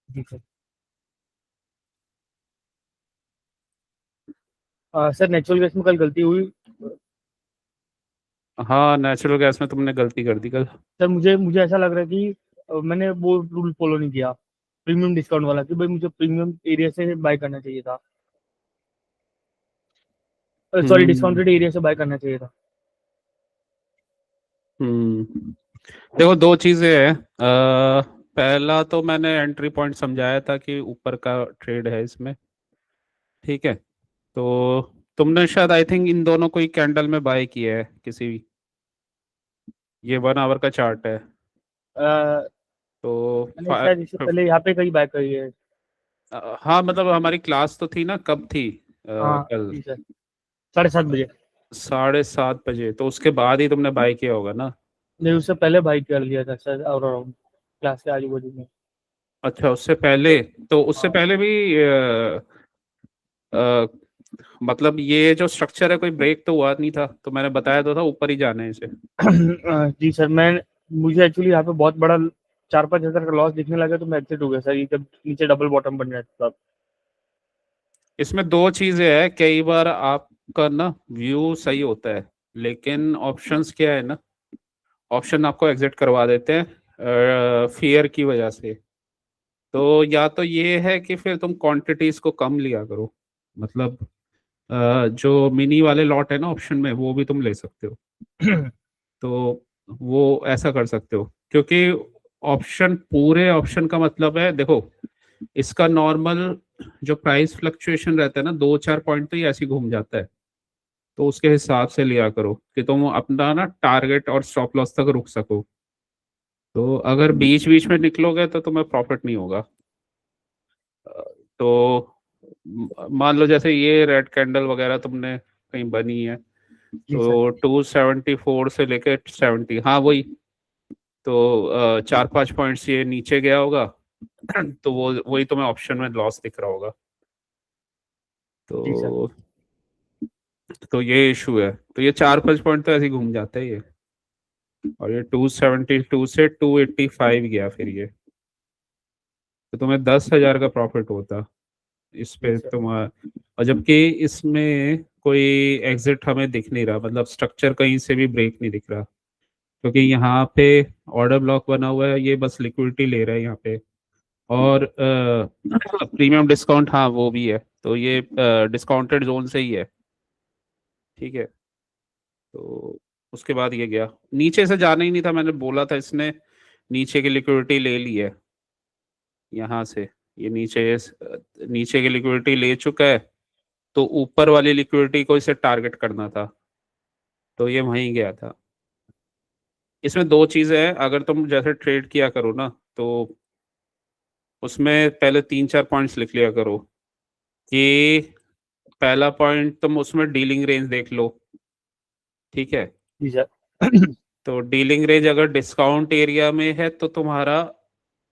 जी sir. Sir natural gas में कल गलती हुई। हाँ, नेचुरल गैस में तुमने गलती कर दी कल। सर मुझे मुझे ऐसा लग रहा है कि मैंने वो रूल फॉलो नहीं किया, प्रीमियम डिस्काउंट वाला, कि भाई मुझे प्रीमियम एरिया से बाय करना चाहिए था। सॉरी, हम्म। डिस्काउंटेड एरिया से बाय करना चाहिए था। हम्म। देखो, दो चीजें हैं। पहला तो मैंने एंट्री पॉइंट समझाया था कि ऊपर का ट्रेड है इसमें। ठीक है। तो तुमने शायद आई थिंक इन दोनों को ही कैंडल में बाय किया है किसी भी। ये 1 आवर का चार्ट है। अ, तो मैंने शायद इससे पहले यहाँ पे कहीं बाय करी है। हाँ, मतलब हमारी क्लास तो थी ना, कब थी? हाँ कल जी सर, 7:30 बजे। 7:30 बजे, तो उसके बाद ही तुमने बाय किया होगा ना? नहीं, उससे पहले बाई कर लिया था सर, और अराउंड क्लास के आजू बाजू में। अच्छा, उससे पहले? तो उससे हाँ। पहले भी अ, मतलब ये जो स्ट्रक्चर है, कोई ब्रेक तो हुआ नहीं था, तो मैंने बताया तो था ऊपर ही जाना है इसे। जी सर, मैं मुझे एक्चुअली यहाँ पे बहुत बड़ा 4-5 हज़ार का लॉस दिखने लगा, तो मैं एग्जिट हो गया सर, ये जब नीचे डबल बॉटम बन रहा था तब। इसमें दो चीजें हैं। कई बार आपका ना व्यू सही होता है, लेकिन ऑप्शंस क्या है ना, ऑप्शन आपको एग्जिट करवा देते हैं फियर की वजह से। तो या तो ये है कि फिर तुम क्वांटिटीज को कम लिया करो। मतलब जो मिनी वाले लॉट है ना ऑप्शन में, वो भी तुम ले सकते हो। तो वो ऐसा कर सकते हो, क्योंकि ऑप्शन, पूरे ऑप्शन का मतलब है, देखो, इसका नॉर्मल जो प्राइस फ्लक्चुएशन रहता है ना, 2-4 पॉइंट तो ये ऐसे ही घूम जाता है। तो उसके हिसाब से लिया करो कि तुम अपना ना टारगेट और स्टॉप लॉस तक रुक सको। तो अगर बीच बीच में निकलोगे तो तुम्हें प्रॉफिट नहीं होगा। तो मान लो जैसे ये रेड कैंडल वगैरह तुमने कहीं बनी है, जी सर। तो 274 से लेके 70, हाँ वही। तो 4-5 पॉइंट्स ये नीचे गया होगा। तो वो वही तुम्हें ऑप्शन में लॉस दिख रहा होगा। जी सर। तो ये इशू है। तो ये 4-5 पॉइंट तो ऐसे ही घूम जाता है ये। और ये 272 से 285 गया फिर ये। तो तुम्हें 10,000 का प्रॉफिट होता इस जी पे सर। तुम। और जबकि इसमें कोई एग्जिट हमें दिख नहीं रहा, मतलब स्ट्रक्चर कहीं से भी ब्रेक नहीं दिख रहा। क्योंकि यहाँ पे ऑर्डर ब्लॉक बना हुआ है, ये बस लिक्विडिटी ले रहा है यहाँ पे। और प्रीमियम डिस्काउंट, हाँ वो भी है, तो ये डिस्काउंटेड जोन से ही है। ठीक है। तो उसके बाद ये गया, नीचे से जाना ही नहीं था, मैंने बोला था इसने नीचे की लिक्विडिटी ले ली है यहाँ से। ये नीचे की लिक्विडिटी ले चुका है। तो ऊपर वाली लिक्विडिटी को इसे टारगेट करना था, तो ये वहीं गया था। इसमें दो चीजें हैं, अगर तुम जैसे ट्रेड किया करो ना, तो उसमें पहले 3-4 पॉइंट्स लिख लिया करो। कि पहला पॉइंट, तुम उसमें डीलिंग रेंज देख लो। ठीक है। जी सर। तो डीलिंग रेंज अगर डिस्काउंट एरिया में है तो तुम्हारा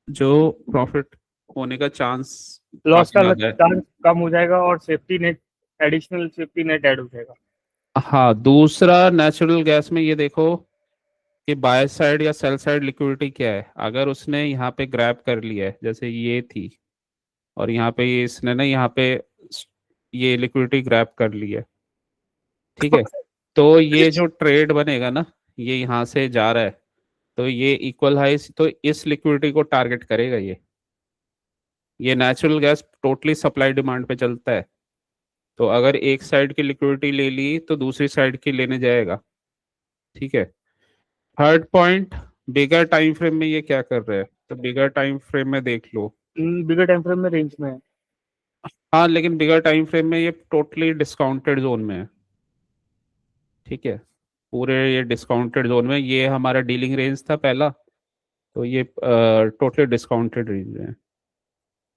जो प्रॉफिट होने का चांस लॉस काफी का ज्यादा है। चांस कम हो जाएगा और safety net, additional safety net add हो जाएगा। हाँ, दूसरा नेचुरल गैस में ये देखो कि बाय साइड या सेल साइड लिक्विडिटी क्या है। अगर उसने यहाँ पे ग्रैब कर लिया है, जैसे ये थी, और यहाँ पे ये इसने ना यहाँ पे ये लिक्विडिटी ग्रैब कर ली है। ठीक है। तो ये जो ट्रेड बनेगा ना, ये यहाँ से जा रहा है, तो ये इक्वल हाइस, तो इस लिक्विडिटी को टारगेट करेगा ये natural gas totally supply demand पे चलता है। तो अगर एक साइड की लिक्विडिटी ले ली तो दूसरी साइड की लेने जाएगा। ठीक है। थर्ड पॉइंट, बिगर टाइम फ्रेम में ये क्या कर रहा है, तो बिगर टाइम फ्रेम में देख लो। बिगर टाइम फ्रेम में रेंज में है। हाँ, लेकिन बिगर टाइम फ्रेम में ये टोटली डिस्काउंटेड जोन में है। ठीक है। पूरे ये डिस्काउंटेड जोन में, ये हमारा डीलिंग रेंज था पहला, तो ये टोटली डिस्काउंटेड रेंज है।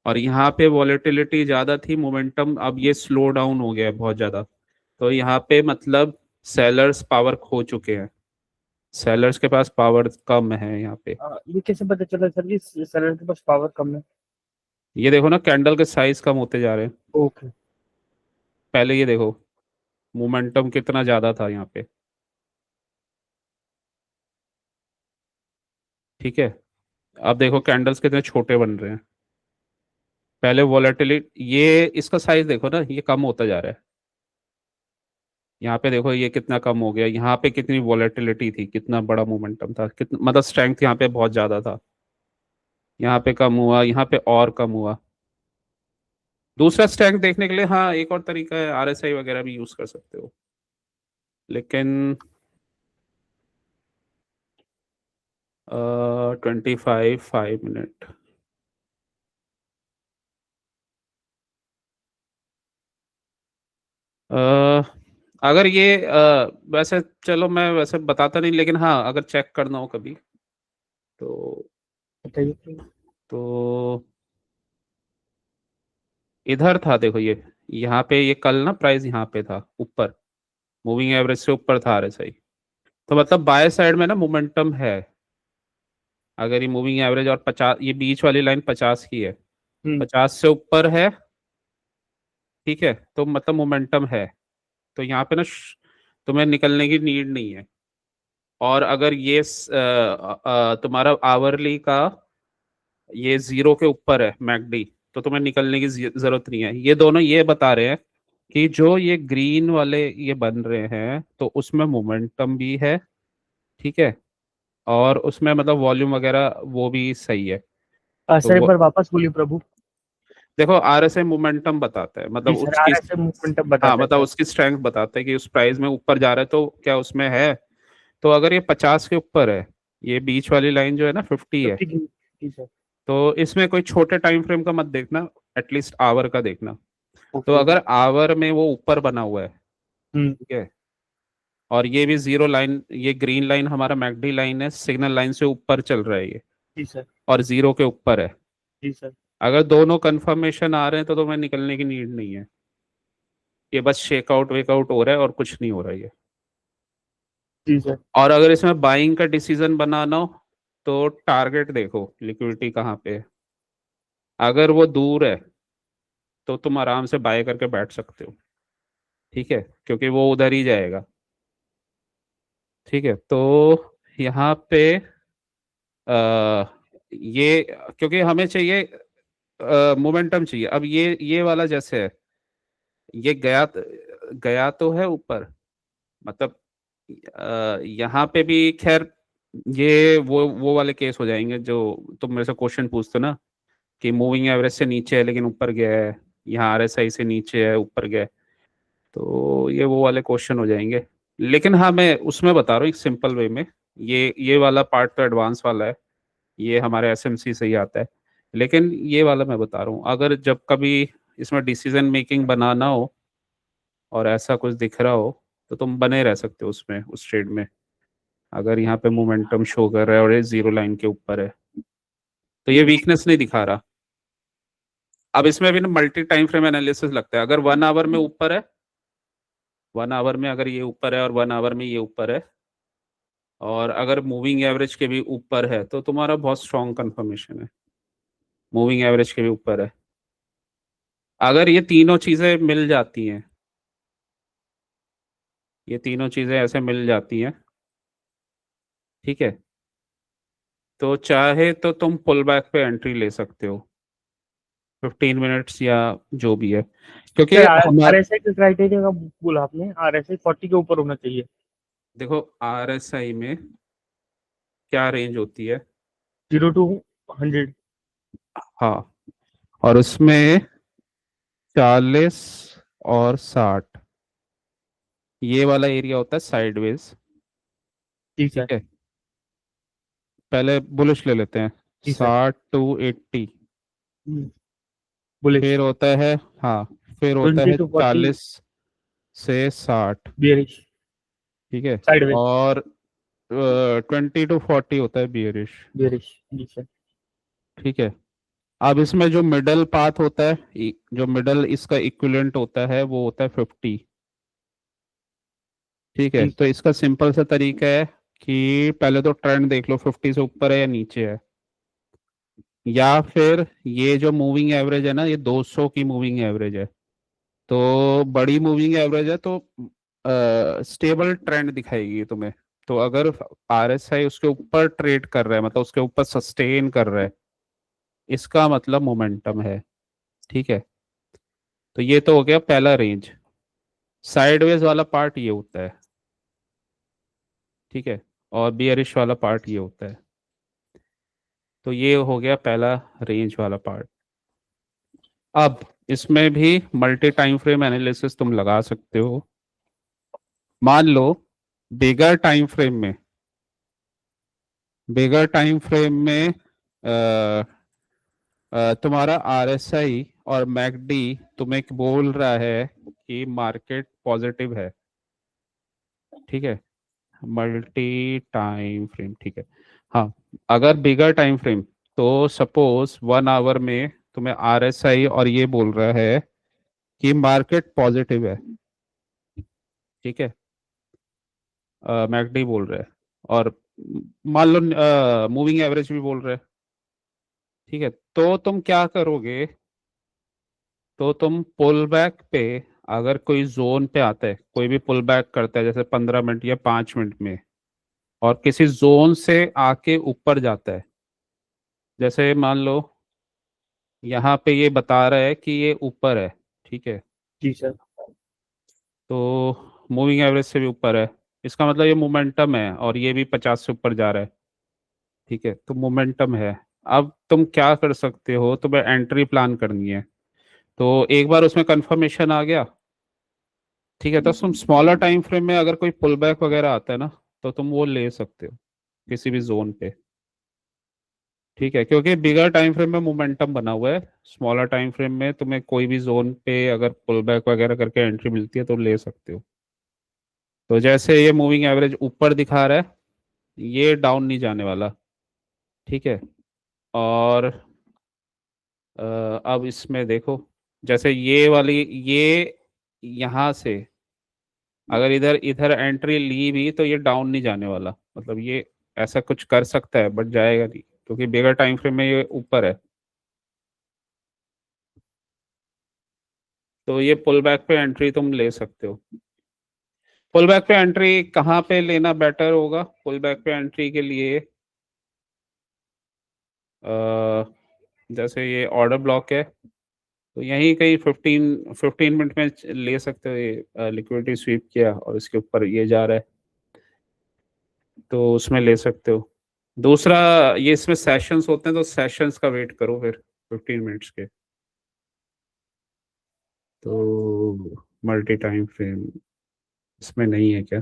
और यहाँ पे वॉलेटिलिटी ज़्यादा थी, मोमेंटम अब ये स्लो डाउन हो गया है बहुत ज़्यादा। तो यहाँ पे मतलब सेलर्स पावर खो चुके हैं। सेलर्स के पास पावर कम है यहाँ पे। ये कैसे पता चला सर कि सेलर के पास पावर कम है? ये देखो ना, कैंडल के साइज कम होते जा रहे हैं। ओके। पहले ये देखो, मोमेंटम कितना ज़्यादा था यहाँ पे। ठीक है। अब देखो कैंडल्स कितने छोटे बन रहे हैं। पहले वॉलेटिलिटी, ये इसका साइज देखो ना, ये कम होता जा रहा है। यहाँ पे देखो ये कितना कम हो गया, यहाँ पे कितनी वॉलेटिलिटी थी, कितना बड़ा मोमेंटम था, कितना मतलब स्ट्रेंथ यहाँ पे बहुत ज्यादा था, यहाँ पे कम हुआ, यहाँ पे और कम हुआ। दूसरा स्ट्रेंथ देखने के लिए हाँ एक और तरीका है, आरएसआई वगैरह भी यूज कर सकते हो, लेकिन 5 मिनट। अगर ये वैसे चलो मैं वैसे बताता नहीं, लेकिन हाँ अगर चेक करना हो कभी तो बताइए। तो इधर था देखो, ये यहाँ पे ये कल ना प्राइस यहाँ पे था ऊपर, मूविंग एवरेज से ऊपर था आरएसआई, तो मतलब बाय साइड में ना मोमेंटम है। अगर ये मूविंग एवरेज और 50, ये बीच वाली लाइन 50 की है, हम्म। 50 से ऊपर है, ठीक है, तो मतलब मोमेंटम है। तो यहाँ पे ना तुम्हें निकलने की नीड नहीं है। और अगर ये तुम्हारा आवरली का ये जीरो के ऊपर है मैकडी, तो तुम्हें निकलने की जरूरत नहीं है। ये दोनों ये बता रहे हैं कि जो ये ग्रीन वाले ये बन रहे हैं तो उसमें मोमेंटम भी है, ठीक है, और उसमें मतलब वॉल्यूम वगैरह वो भी सही है। तो सर एक वो बार वापस बोलिए प्रभु। देखो आरएसआई मोमेंटम बताता है, जी मतलब सर, उसकी, RSI मूवमेंट हाँ बताता है मतलब सर। उसकी स्ट्रेंथ बताता है कि उस प्राइस में ऊपर जा रहा है तो क्या उसमें है। तो अगर ये 50 के ऊपर है, ये बीच वाली लाइन जो है ना 50 है, 50 की। जी सर। तो इसमें कोई छोटे टाइम फ्रेम का मत देखना, एटलीस्ट आवर का देखना। तो ओके। अगर आवर में वो ऊपर बना हुआ है, हम्म। ठीक है, और ये भी जीरो लाइन, ये ग्रीन लाइन हमारा मैकडी लाइन है, सिग्नल लाइन से ऊपर चल रहा है ये, जी सर। और जीरो के ऊपर है। जी सर। अगर दोनों कंफर्मेशन आ रहे हैं तो तुम्हें निकलने की नीड नहीं है, ये बस शेकआउट वेकआउट हो रहा है और कुछ नहीं हो रहा है ये। जी सर। और अगर इसमें बाइंग का डिसीजन बनाना हो तो टारगेट देखो लिक्विडिटी कहाँ पे है। अगर वो दूर है तो तुम आराम से बाय करके बैठ सकते हो, ठीक है, क्योंकि वो उधर ही जाएगा, ठीक है। तो यहाँ पे आ, ये क्योंकि हमें चाहिए मोमेंटम चाहिए। अब ये वाला जैसे है, ये गया तो है ऊपर, मतलब यहाँ पे भी खैर ये वो वाले केस हो जाएंगे जो तुम मेरे से क्वेश्चन पूछते हो ना, कि मूविंग एवरेज से नीचे है लेकिन ऊपर गया है, यहाँ आरएसआई से नीचे है ऊपर गया है, तो ये वो वाले क्वेश्चन हो जाएंगे। लेकिन हाँ मैं उसमें बता रहा हूँ एक सिंपल वे में, ये वाला पार्ट तो एडवांस वाला है, ये हमारे एसएमसी से ही आता है। लेकिन ये वाला मैं बता रहा हूँ, अगर जब कभी इसमें डिसीजन मेकिंग बनाना हो और ऐसा कुछ दिख रहा हो तो तुम बने रह सकते हो उसमें, उस ट्रेड में। अगर यहाँ पे मोमेंटम शो कर रहा है और ये जीरो लाइन के ऊपर है तो ये वीकनेस नहीं दिखा रहा। अब इसमें भी ना मल्टी टाइम फ्रेम एनालिसिस लगता है। अगर 1 आवर में ऊपर है, 1 आवर में अगर ये ऊपर है और 1 आवर में ये ऊपर है, और अगर मूविंग एवरेज के भी ऊपर है, तो तुम्हारा बहुत स्ट्रॉन्ग कंफर्मेशन है, मूविंग एवरेज के भी ऊपर है। अगर ये तीनों चीजें मिल जाती हैं, ये तीनों चीजें ऐसे मिल जाती हैं, ठीक है, तो चाहे तो तुम पुल बैक पे एंट्री ले सकते हो 15 मिनट्स या जो भी है, क्योंकि सर हमारा RSI का क्राइटेरिया का बोला आपने, RSI 40 के ऊपर होना चाहिए। देखो आरएसआई में क्या रेंज होती है, 0 to 100। हाँ, और उसमें 40 और 60 ये वाला एरिया होता है साइडवेज, जी ठीक सर। है। पहले बुलिश ले लेते हैं, जी सर। 60 to 80, bullish. फिर होता है, हाँ, फिर होता 20 है to 40 40 से 60, बियरिश। ठीक है, साइडवेज। और 20 to 40 होता है बियरिश, बियरिश। जी सर। ठीक है। अब इसमें जो मिडल पाथ होता है, जो मिडल इसका इक्विवेलेंट होता है वो होता है 50, ठीक है। जी तो सर। इसका सिंपल सा तरीका है कि पहले तो ट्रेंड देख लो 50 से ऊपर है या नीचे है, या फिर ये जो मूविंग एवरेज है ना, ये 200 की मूविंग एवरेज है, तो बड़ी मूविंग एवरेज है तो स्टेबल ट्रेंड दिखाएगी तुम्हें। तो अगर आरएसआई उसके ऊपर ट्रेड कर रहा है, मतलब उसके ऊपर सस्टेन कर रहा है, इसका मतलब मोमेंटम है। ठीक है, तो ये तो हो गया पहला रेंज। साइडवेज वाला पार्ट ये होता है, ठीक है, और बियरिश वाला पार्ट ये होता है। तो ये हो गया पहला रेंज वाला पार्ट। अब इसमें भी मल्टी टाइम फ्रेम एनालिसिस तुम लगा सकते हो। मान लो बिगर टाइम फ्रेम में, बिगर टाइम फ्रेम में तुम्हारा आरएसआई और मैकडी तुम्हें बोल रहा है कि मार्केट पॉजिटिव है, ठीक है, मल्टी टाइम फ्रेम, ठीक है। हाँ, अगर बिगर टाइम फ्रेम, तो सपोज 1 आवर में तुम्हें आरएसआई और ये बोल रहा है कि मार्केट पॉजिटिव है, ठीक है, मैकडी बोल रहा है, और मान लो मूविंग एवरेज भी बोल रहा है, ठीक है, तो तुम क्या करोगे? तो तुम पुल बैक पे, अगर कोई जोन पे आता है, कोई भी पुल बैक करता है जैसे 15 मिनट या 5 मिनट में, और किसी जोन से आके ऊपर जाता है, जैसे मान लो यहाँ पे ये बता रहा है कि ये ऊपर है, ठीक है, जी सर। तो मूविंग एवरेज से भी ऊपर है, इसका मतलब ये मोमेंटम है, और ये भी 50 से ऊपर जा रहा है, ठीक है, तो मोमेंटम है। अब तुम क्या कर सकते हो, तुम्हें एंट्री प्लान करनी है, तो एक बार उसमें कंफर्मेशन आ गया, ठीक है, तो तुम स्मॉलर टाइम फ्रेम में अगर कोई पुल बैक वगैरह आता है ना, तो तुम वो ले सकते हो किसी भी जोन पे, ठीक है, क्योंकि बिगर टाइम फ्रेम में मोमेंटम बना हुआ है। स्मॉलर टाइम फ्रेम में तुम्हें कोई भी जोन पे अगर पुल बैक वगैरह करके एंट्री मिलती है तो ले सकते हो। तो जैसे ये मूविंग एवरेज ऊपर दिखा रहा है, ये डाउन नहीं जाने वाला, ठीक है, और अब इसमें देखो, जैसे ये वाली, ये यहाँ से अगर इधर इधर एंट्री ली भी तो ये डाउन नहीं जाने वाला, मतलब ये ऐसा कुछ कर सकता है बट जाएगा नहीं, क्योंकि बिगर टाइम फ्रेम में ये ऊपर है। तो ये पुल बैक पे एंट्री तुम ले सकते हो। पुल बैक पे एंट्री कहाँ पे लेना बेटर होगा? पुल बैक पे एंट्री के लिए जैसे ये ऑर्डर ब्लॉक है, तो यहीं कहीं 15 मिनट में ले सकते हो। ये लिक्विडिटी स्वीप किया और इसके ऊपर ये जा रहा है, तो उसमें ले सकते हो। दूसरा, ये इसमें सेशंस होते हैं, तो सेशंस का वेट करो फिर 15 मिनट्स के। तो मल्टी टाइम फ्रेम इसमें नहीं है क्या?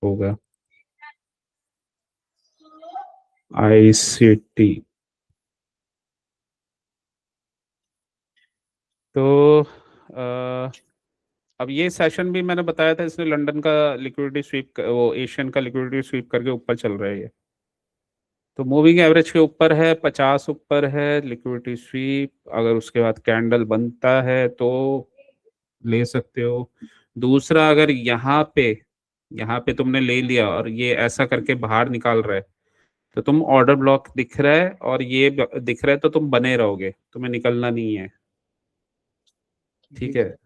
होगा ICT। तो अब ये सेशन भी मैंने बताया था, इसने लंदन का लिक्विडिटी स्वीप, वो एशियन का लिक्विडिटी स्वीप करके ऊपर चल रहा है ये। तो मूविंग एवरेज के ऊपर है, 50 ऊपर है लिक्विडिटी स्वीप, अगर उसके बाद कैंडल बनता है तो ले सकते हो। दूसरा, अगर यहाँ पे तुमने ले लिया और ये ऐसा करके बाहर निकाल रहा है, तो तुम ऑर्डर ब्लॉक दिख रहा है और ये दिख रहा है, तो तुम बने रहोगे, तुम्हें निकलना नहीं है, जी ठीक है, सर।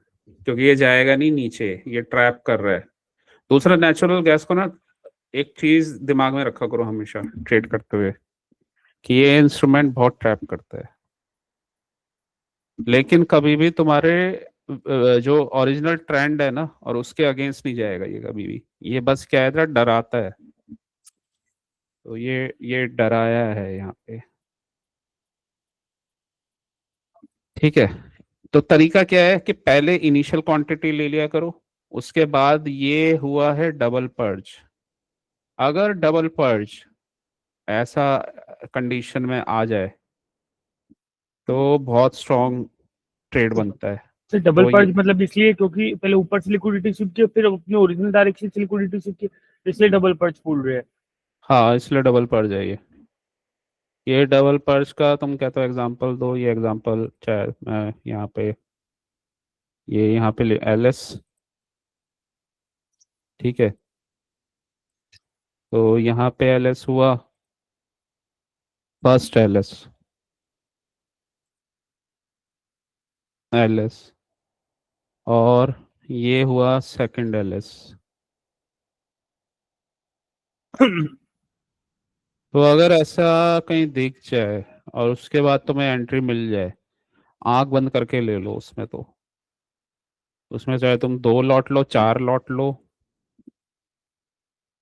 क्योंकि ये जाएगा नहीं नीचे, ये ट्रैप कर रहा है। दूसरा, नेचुरल गैस को ना, एक चीज दिमाग में रखा करो हमेशा ट्रेड करते हुए, कि ये इंस्ट्रूमेंट बहुत ट्रैप करता है, लेकिन कभी भी तुम्हारे जो ओरिजिनल ट्रेंड है ना, और उसके अगेंस्ट नहीं जाएगा ये कभी भी। ये बस क्या है, डराता है, तो ये डराया है यहाँ पे, ठीक है। तो तरीका क्या है कि पहले इनिशियल क्वांटिटी ले लिया करो, उसके बाद ये हुआ है डबल पर्ज। अगर डबल पर्ज ऐसा कंडीशन में आ जाए तो बहुत स्ट्रॉन्ग ट्रेड बनता है। सर डबल तो ये, पर्ज मतलब इसलिए क्योंकि पहले ऊपर से लिक्विडिटी शिफ्ट किया, फिर अपने ओरिजिनल डायरेक्शन से लिक्विडिटी शिफ्ट किया, इसलिए डबल पर्ज बोल रहे हैं। हाँ, इसलिए डबल पर्ज है ये डबल पर्ज का तुम कहते हो एग्जांपल दो, ये एग्जांपल चाहे मैं यहाँ पे, ये यहाँ पे LS, ठीक है, तो यहाँ पे LS हुआ, फर्स्ट LS, और ये हुआ सेकंड LS। तो अगर ऐसा कहीं दिख जाए और उसके बाद तुम्हें एंट्री मिल जाए, आंख बंद करके ले लो उसमें। तो उसमें चाहे तुम 2 लॉट लो, 4 लॉट लो,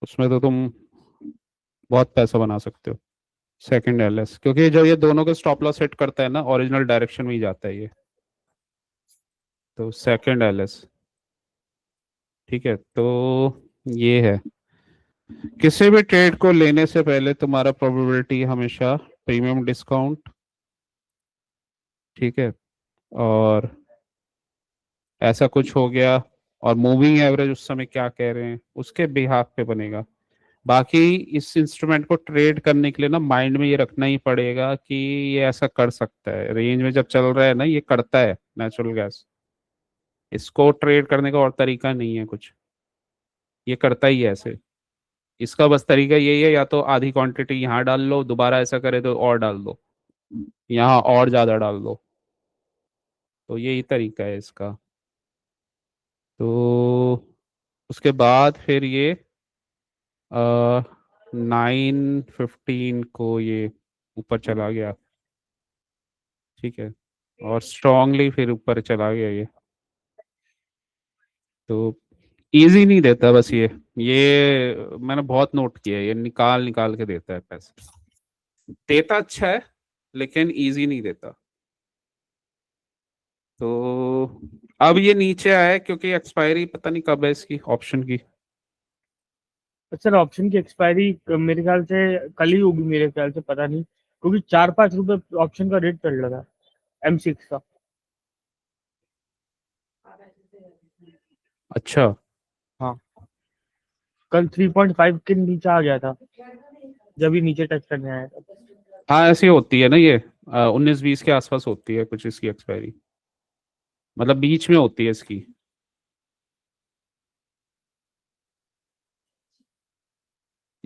उसमें तो तुम बहुत पैसा बना सकते हो। सेकंड एलएस, क्योंकि जब ये दोनों के स्टॉप लॉस हिट करता है ना, ओरिजिनल डायरेक्शन में ही जाता है ये। तो सेकंड एलएस, ठीक है। तो ये है, किसी भी ट्रेड को लेने से पहले तुम्हारा प्रोबेबिलिटी हमेशा प्रीमियम डिस्काउंट, ठीक है, और ऐसा कुछ हो गया, और मूविंग एवरेज उस समय क्या कह रहे हैं उसके बिहाफ पे बनेगा। बाकी इस इंस्ट्रूमेंट को ट्रेड करने के लिए ना माइंड में ये रखना ही पड़ेगा कि ये ऐसा कर सकता है, रेंज में जब चल रहा है ना ये करता है नेचुरल गैस। इसको ट्रेड करने का और तरीका नहीं है कुछ, ये करता ही है ऐसे। इसका बस तरीका यही है, या तो आधी क्वांटिटी यहाँ डाल लो, दोबारा ऐसा करे तो और डाल दो, यहाँ और ज्यादा डाल दो। तो यही तरीका है इसका। तो उसके बाद फिर ये 9:15 को ये ऊपर चला गया, ठीक है, और स्ट्रांगली फिर ऊपर चला गया ये। तो इजी नहीं देता बस ये मैंने बहुत नोट किया है, ये निकाल निकाल के देता है पैसे। देता अच्छा है लेकिन इजी नहीं देता। तो अब ये नीचे आया है क्योंकि एक्सपायरी पता नहीं कब है इसकी ऑप्शन की। सर ऑप्शन की एक्सपायरी मेरे ख्याल से कल ही होगी, मेरे ख्याल से, पता नहीं, क्योंकि 4-5 रुपए ऑप्शन का रेट चल रहा था M6 का। अच्छा। हाँ, कल 3.5 के नीचे आ गया था जब ये नीचे टच करने आया था। हाँ ऐसी होती है ना ये, 19-20 के आसपास होती है कुछ इसकी एक्सपायरी, मतलब बीच में होती है इसकी।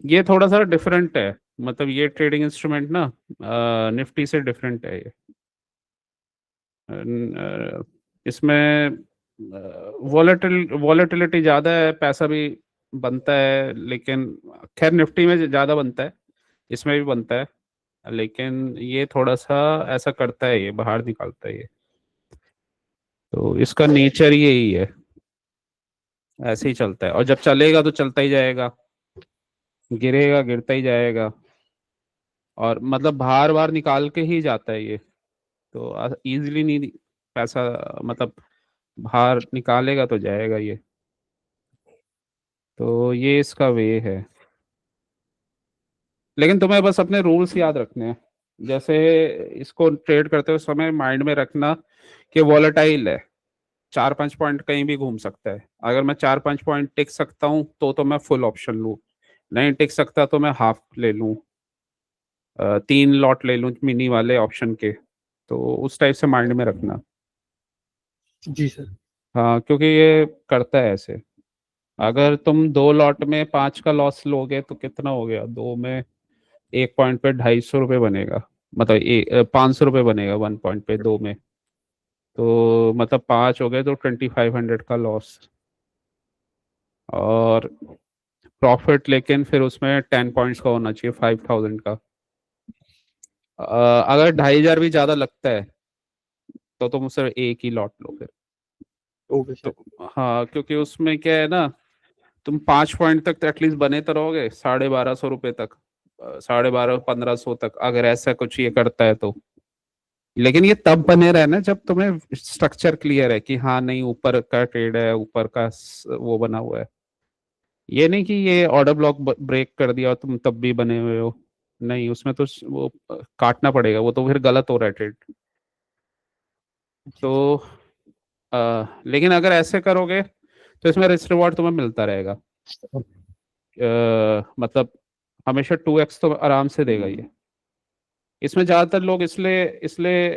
ये थोड़ा सा डिफरेंट है, मतलब ये ट्रेडिंग इंस्ट्रूमेंट ना निफ्टी से डिफरेंट है ये। इसमें वॉलेटिलिटी ज़्यादा है, पैसा भी बनता है, लेकिन खैर निफ्टी में ज़्यादा बनता है, इसमें भी बनता है, लेकिन ये थोड़ा सा ऐसा करता है, ये बाहर निकालता है ये। तो इसका नेचर ही यही है, ऐसे ही चलता है, और जब चलेगा तो चलता ही जाएगा, गिरेगा गिरता ही जाएगा, और मतलब बाहर बाहर निकाल के ही जाता है ये। तो इजीली नहीं पैसा, मतलब बाहर निकालेगा तो जाएगा ये। तो ये इसका वे है, लेकिन तुम्हें बस अपने रूल्स याद रखने हैं। जैसे इसको ट्रेड करते हुए समय माइंड में रखना कि वॉलेटाइल है, 4-5 पॉइंट कहीं भी घूम सकता है। अगर मैं 4-5 पॉइंट टिक सकता हूँ तो मैं फुल ऑप्शन लूँ, नहीं टिक सकता तो मैं हाफ ले लूँ, 3 लॉट ले लूँ मिनी वाले ऑप्शन के। तो उस टाइप से माइंड में रखना। जी सर। हाँ क्योंकि ये करता है ऐसे। अगर तुम 2 लॉट में 5 का लॉस लोगे तो कितना हो गया, दो में 1 पॉइंट पे 250 रुपये बनेगा, मतलब 500 रुपये बनेगा 1 पॉइंट पे, दो में तो मतलब 5 हो गए तो 2500 का लॉस। और प्रॉफिट लेकिन फिर उसमें 10 पॉइंट्स का होना चाहिए, 5000 का। अगर 2500 भी ज्यादा लगता है तो तुम सिर्फ एक ही लॉट लो फिर। ओके तो सर। हाँ क्योंकि उसमें क्या है ना, तुम 5 पॉइंट तक तो एटलीस्ट बने तो रहोगे, 1250 रुपये तक, 1250-1500 तक, अगर ऐसा कुछ ये करता है तो। लेकिन ये तब बने रहे ना जब तुम्हें स्ट्रक्चर क्लियर है कि हाँ नहीं ऊपर का ट्रेड है, ऊपर का वो बना हुआ है। ये नहीं कि ये ऑर्डर ब्लॉक ब्रेक कर दिया और तुम तब भी बने हुए हो, नहीं, उसमें तो वो काटना पड़ेगा, वो तो फिर गलत हो रहा है ट्रेड। जी तो लेकिन अगर ऐसे करोगे तो इसमें रिस्क रिवॉर्ड तुम्हें मिलता रहेगा। सर। मतलब हमेशा 2x तो आराम से देगा ये। इसमें ज़्यादातर लोग इसलिए इसलिए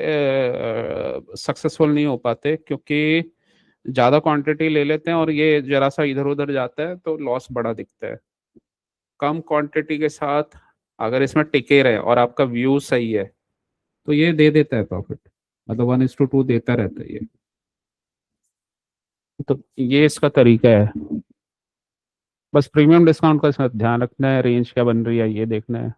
सक्सेसफुल नहीं हो पाते क्योंकि ज़्यादा क्वांटिटी ले लेते हैं और ये जरा सा इधर उधर जाता है तो लॉस बड़ा दिखता है। कम क्वांटिटी के साथ अगर इसमें टिके रहे और आपका व्यू सही है तो ये दे देता है प्रॉफिट, मतलब 1:2 देता रहता है ये। तो ये इसका तरीका है। बस प्रीमियम डिस्काउंट का इसमें ध्यान रखना है, रेंज क्या बन रही है ये देखना है।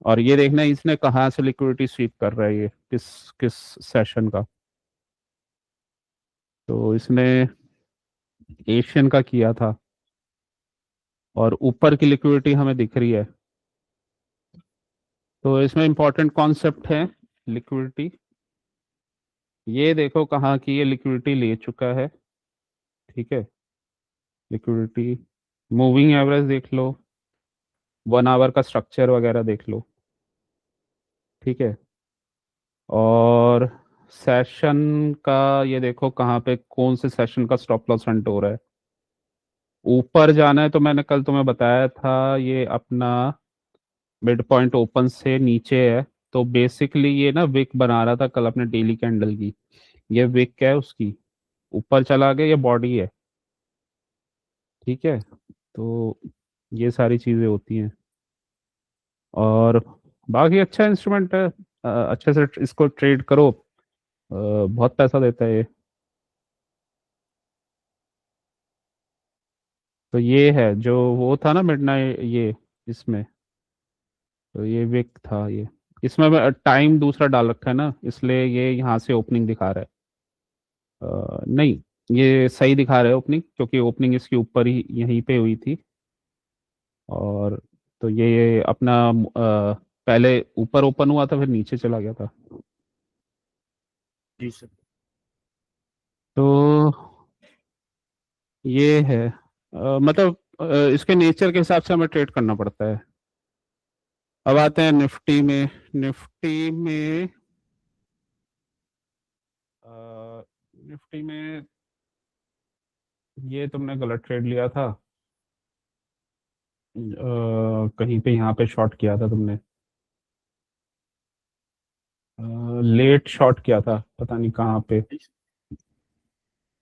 और ये देखना इसने कहाँ से लिक्विडिटी स्वीप कर रहा है, ये किस किस सेशन का। तो इसने एशियन का किया था और ऊपर की लिक्विडिटी हमें दिख रही है। तो इसमें इंपॉर्टेंट कॉन्सेप्ट है लिक्विडिटी। ये देखो कहाँ की ये लिक्विडिटी ले चुका है, ठीक है। लिक्विडिटी मूविंग एवरेज देख लो, 1 आवर का स्ट्रक्चर वगैरह देख लो, ठीक है। और सेशन का ये देखो कहाँ पे कौन से सेशन का स्टॉप लॉस हंट हो रहा है। ऊपर जाना है तो मैंने कल तुम्हें बताया था ये अपना मिड पॉइंट ओपन से नीचे है। तो बेसिकली ये ना विक बना रहा था कल अपने डेली कैंडल की। ये विक है उसकी, ऊपर चला गया, ये बॉडी है, ठीक है। तो ये सारी चीजें होती हैं। और बाकी अच्छा इंस्ट्रूमेंट है, अच्छे से इसको ट्रेड करो, बहुत पैसा देता है ये। तो ये है जो वो था ना मिडनाइट ये, इसमें तो ये विक था ये। इसमें टाइम दूसरा डाल रखा है ना, इसलिए ये यहाँ से ओपनिंग दिखा रहा है। नहीं, ये सही दिखा रहा है ओपनिंग, क्योंकि ओपनिंग इसके ऊपर ही यहीं पे हुई थी। और तो ये अपना पहले ऊपर ओपन हुआ था, फिर नीचे चला गया था। जी सर। तो ये है मतलब इसके नेचर के हिसाब से हमें ट्रेड करना पड़ता है। अब आते हैं निफ्टी में। निफ्टी में निफ्टी में ये तुमने गलत ट्रेड लिया था, कहीं पे यहाँ पे शॉर्ट किया था तुमने, लेट शॉर्ट किया था, पता नहीं कहाँ पे।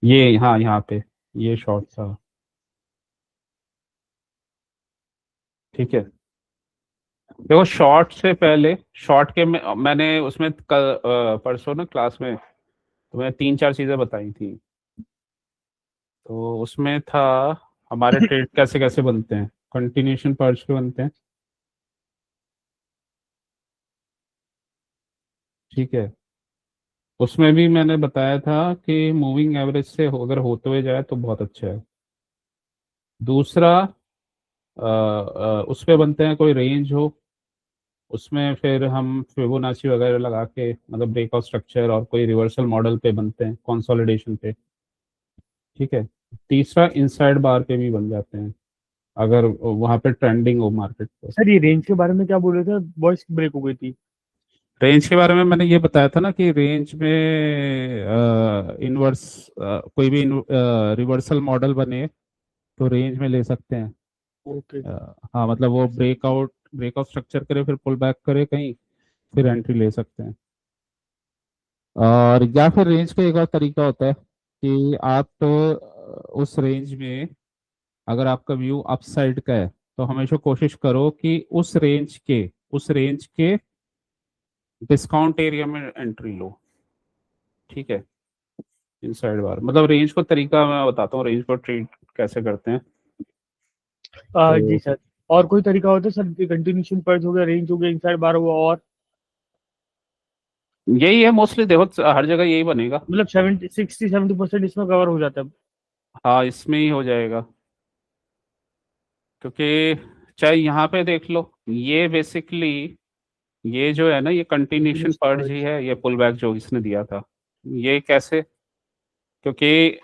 ये हाँ यहाँ पे ये शॉर्ट था, ठीक है। देखो शॉर्ट से पहले, शॉर्ट के मैंने उसमें कल परसों ना क्लास में तुम्हें 3 4 चीजें बताई थी। तो उसमें था हमारे ट्रेड कैसे कैसे बनते हैं, कंटिन्यूशन पर्च पे बनते हैं, ठीक है। उसमें भी मैंने बताया था कि मूविंग एवरेज से अगर होते हुए जाए तो बहुत अच्छा है। दूसरा उस पे बनते हैं कोई रेंज हो, उसमें फिर हम फिबोनाची वगैरह लगा के मतलब ब्रेकआउट स्ट्रक्चर और कोई रिवर्सल मॉडल पे बनते हैं कंसोलिडेशन पे, ठीक है। तीसरा इनसाइड बार पे भी बन जाते हैं अगर वहां पे ट्रेंडिंग हो मार्केट पे। सर ये रेंज के बारे में क्या बोल रहे थे, वॉइस ब्रेक हो गई थी। रेंज के बारे में मैंने ये बताया था ना कि रेंज में इनवर्स कोई भी रिवर्सल मॉडल बने तो रेंज में ले सकते हैं। ओके। हाँ मतलब वो ब्रेकआउट ब्रेकआउट स्ट्रक्चर करे फिर पुल बैक करे कहीं, फिर एंट्री ले सकते हैं। और या फिर रेंज का एक और तरीका होता है कि आप उस रेंज में अगर आपका व्यू अपसाइड का है तो हमेशा कोशिश करो कि उस रेंज के डिस्काउंट एरिया में एंट्री लो, ठीक है। इनसाइड बार मतलब रेंज को तरीका मैं बताता हूँ, रेंज को ट्रेड कैसे करते हैं। जी तो सर। और कोई तरीका होता है सर, कंटिन्यूशन पर्च हो गया, रेंज हो गया, इनसाइड बार हुआ, और यही है मोस्टली, देखो हर जगह यही बनेगा। मतलब 70 60 70% इसमें कवर हो जाता है। हाँ इसमें ही हो जाएगा, क्योंकि चाहे यहाँ पे देख लो, ये बेसिकली ये जो है ना ये कंटिन्यूशन कंटिन्यूस पर्ज ही पर्च। है, ये पुल बैक जो इसने दिया था। ये कैसे, क्योंकि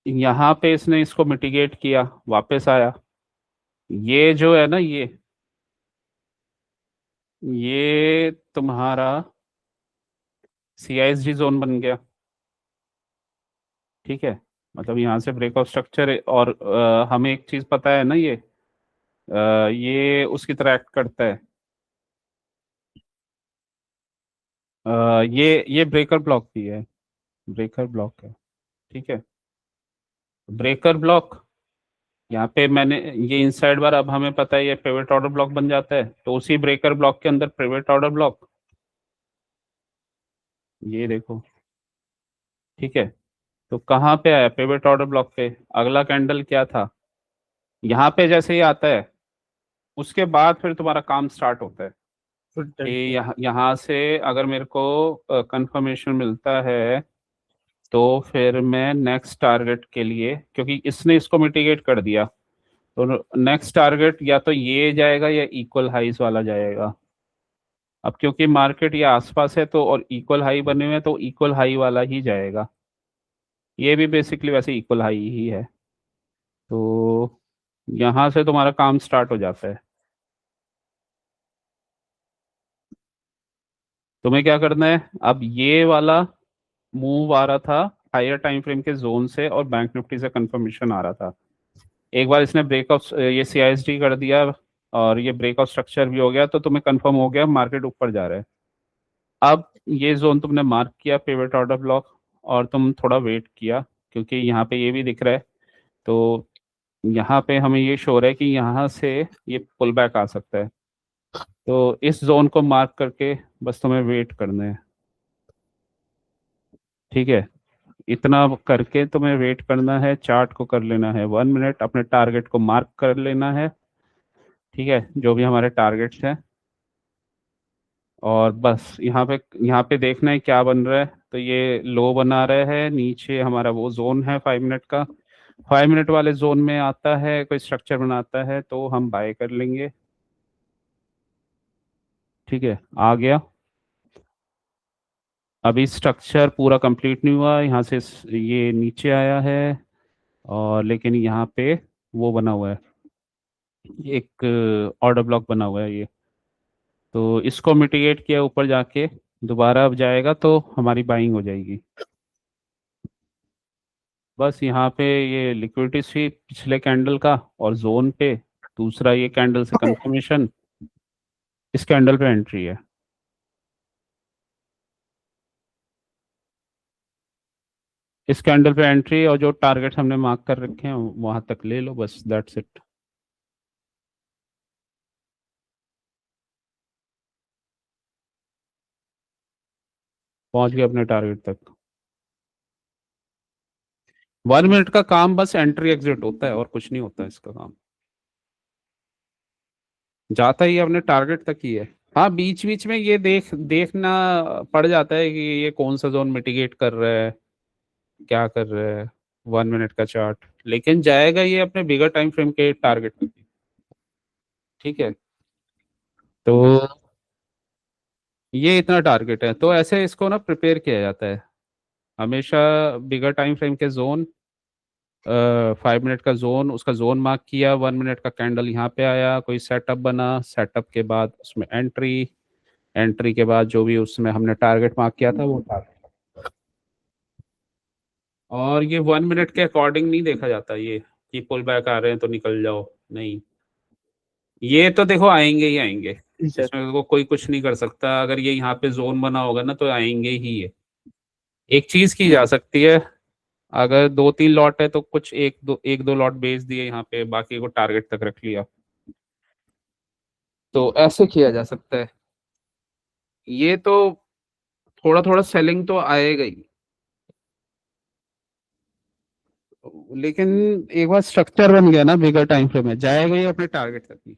यहाँ पे इसने इसको मिटिगेट किया, वापस आया। ये जो है ना ये तुम्हारा CISD जोन बन गया, ठीक है। मतलब यहाँ से ब्रेकआउट स्ट्रक्चर, और हमें एक चीज पता है ना ये उसकी तरह एक्ट करता है। ये ब्रेकर ब्लॉक भी है, ब्रेकर ब्लॉक है, ठीक है। ब्रेकर ब्लॉक यहाँ पे मैंने ये इनसाइड बार, अब हमें पता है ये पिवट ऑर्डर ब्लॉक बन जाता है, तो उसी ब्रेकर ब्लॉक के अंदर पिवट ऑर्डर ब्लॉक, ये देखो, ठीक है। तो कहाँ पे आया पिवट ऑर्डर ब्लॉक पे, अगला कैंडल क्या था, यहाँ पे जैसे ही आता है उसके बाद फिर तुम्हारा काम स्टार्ट होता है फिर कि यहाँ से अगर मेरे को कंफर्मेशन मिलता है तो फिर मैं नेक्स्ट टारगेट के लिए, क्योंकि इसने इसको मिटिगेट कर दिया, तो नेक्स्ट टारगेट या तो ये जाएगा या इक्वल हाइज वाला जाएगा। अब क्योंकि मार्केट ये आसपास है तो और इक्वल हाई बने हुए हैं तो इक्वल हाई वाला ही जाएगा। ये भी बेसिकली वैसे इक्वल हाई ही है, तो यहाँ से तुम्हारा काम स्टार्ट हो जाता है। तुम्हें क्या करना है, अब ये वाला मूव आ रहा था हायर टाइम फ्रेम के जोन से और बैंक निफ्टी से कंफर्मेशन आ रहा था। एक बार इसने ब्रेकआउट ये सीआईएसडी कर दिया और ये ब्रेकआउट स्ट्रक्चर भी हो गया तो तुम्हें कंफर्म हो गया मार्केट ऊपर जा रहा है। अब ये जोन तुमने मार्क किया पिवट ऑर्डर ब्लॉक और तुम थोड़ा वेट किया, क्योंकि यहाँ पे ये भी दिख रहा है, तो यहाँ पे हमें ये शो हो रहा है कि यहाँ से ये पुल बैक आ सकता है। तो इस जोन को मार्क करके बस तुम्हें वेट करना है, ठीक है। इतना करके तुम्हें वेट करना है, चार्ट को कर लेना है 1 मिनट, अपने टारगेट को मार्क कर लेना है, ठीक है, जो भी हमारे टारगेट्स हैं। और बस यहाँ पे देखना है क्या बन रहा है। तो ये लो बना रहा है, नीचे हमारा वो जोन है 5 मिनट का, 5 मिनट वाले जोन में आता है कोई स्ट्रक्चर बनाता है तो हम बाय कर लेंगे, ठीक है। आ गया, अभी स्ट्रक्चर पूरा कंप्लीट नहीं हुआ, यहाँ से ये नीचे आया है और लेकिन यहाँ पे वो बना हुआ है, एक ऑर्डर ब्लॉक बना हुआ है ये, तो इसको मिटिगेट किया ऊपर जाके, दोबारा अब जाएगा तो हमारी बाइंग हो जाएगी। बस यहाँ पे ये लिक्विडिटी स्वीप पिछले कैंडल का और जोन पे दूसरा ये कैंडल से कंफर्मेशन, इस कैंडल पे एंट्री है। इस कैंडल पे एंट्री और जो टारगेट हमने मार्क कर रखे हैं वहां तक ले लो, बस दैट्स इट। पहुंच गए अपने टारगेट तक। 1 मिनट का काम बस एंट्री एग्जिट होता है और कुछ नहीं होता इसका काम, जाता ही अपने टारगेट तक ही है। हाँ, बीच बीच में ये देखना पड़ जाता है कि ये कौन सा जोन मिटिगेट कर रहा है, क्या कर रहा है, 1 मिनट का चार्ट, लेकिन जाएगा ये अपने बिगर टाइम फ्रेम के टारगेट तक ही, ठीक है। तो ये इतना टारगेट है, तो ऐसे इसको ना प्रिपेयर किया जाता है हमेशा। बिगर टाइम फ्रेम के जोन, 5 मिनट का जोन, उसका जोन मार्क किया, 1 मिनट का कैंडल यहाँ पे आया, कोई सेटअप बना, सेटअप के बाद उसमें एंट्री, एंट्री के बाद जो भी उसमें हमने टारगेट मार्क किया था वो टारगेट। और ये 1 मिनट के अकॉर्डिंग नहीं देखा जाता ये कि पुल बैक आ रहे हैं तो निकल जाओ, नहीं, ये तो देखो आएंगे ही आएंगे, सर। इसमें को कोई कुछ नहीं कर सकता। अगर ये यहाँ पे जोन बना होगा ना तो आएंगे ही है। एक चीज की जा सकती है, अगर 2-3 लॉट है तो कुछ एक दो लॉट बेच दिए यहाँ पे, बाकी को टारगेट तक रख लिया, तो ऐसे किया जा सकता है। ये तो थोड़ा थोड़ा सेलिंग तो आएगा ही, लेकिन एक बार स्ट्रक्चर बन गया ना बिगर टाइम फ्रेम में, जाएगा ही अपने टारगेट तक ही,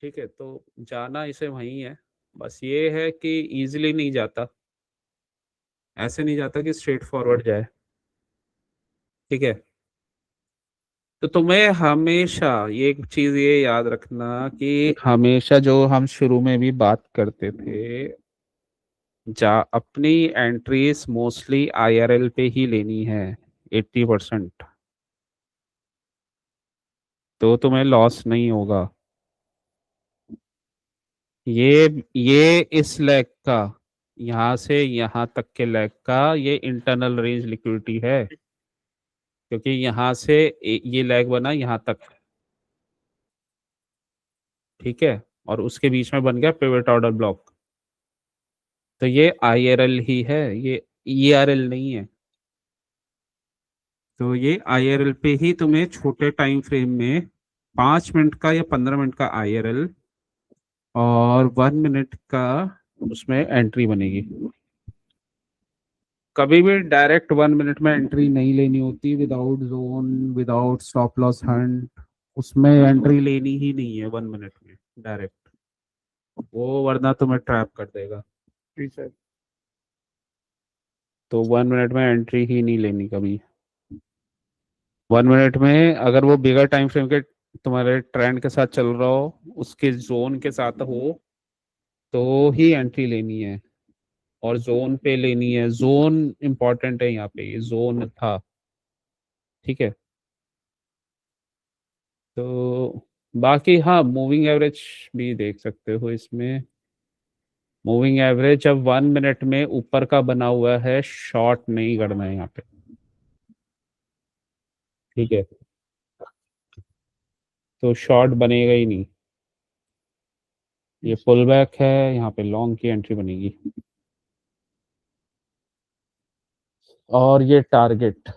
ठीक है। तो जाना इसे वही है, बस ये है कि इजीली नहीं जाता, ऐसे नहीं जाता कि स्ट्रेट फॉरवर्ड जाए, ठीक है। तो तुम्हें हमेशा ये एक चीज ये याद रखना कि हमेशा जो हम शुरू में भी बात करते थे, जा अपनी एंट्रीज मोस्टली आईआरएल पे ही लेनी है 80%, तो तुम्हें लॉस नहीं होगा। ये इस लेग का, यहाँ से यहाँ तक के लेग का ये इंटरनल रेंज लिक्विडिटी है, क्योंकि यहाँ से ये लेग बना यहाँ तक, ठीक है, और उसके बीच में बन गया पिवट ऑर्डर ब्लॉक, तो ये आईआरएल ही है, ये ईआरएल नहीं है। तो ये आईआरएल पे ही तुम्हें छोटे टाइम फ्रेम में 5 मिनट का या 15 मिनट का आईआरएल और 1 मिनट का उसमें एंट्री बनेगी। कभी भी डायरेक्ट 1 मिनट में एंट्री नहीं लेनी होती without zone, without stop loss Hunt, उसमें एंट्री लेनी ही नहीं है 1 मिनट में डायरेक्ट, वो वरना तुम्हें ट्रैप कर देगा। जी सर। तो 1 मिनट में एंट्री ही नहीं लेनी कभी। 1 मिनट में अगर वो बिगर टाइम फ्रेम के तुम्हारे ट्रेंड के साथ चल रहा हो, उसके जोन के साथ हो, तो ही एंट्री लेनी है। और जोन पे लेनी है, जोन इंपॉर्टेंट है यहाँ पे, ये जोन था। ठीक है। तो बाकी हाँ, मूविंग एवरेज भी देख सकते हो इसमें। मूविंग एवरेज अब 1 मिनट में ऊपर का बना हुआ है, शॉर्ट नहीं करना है यहाँ पे। ठीक है। तो शॉर्ट बनेगा ही नहीं। ये पुल बैक है, यहाँ पे लॉन्ग की एंट्री बनेगी। और ये टारगेट,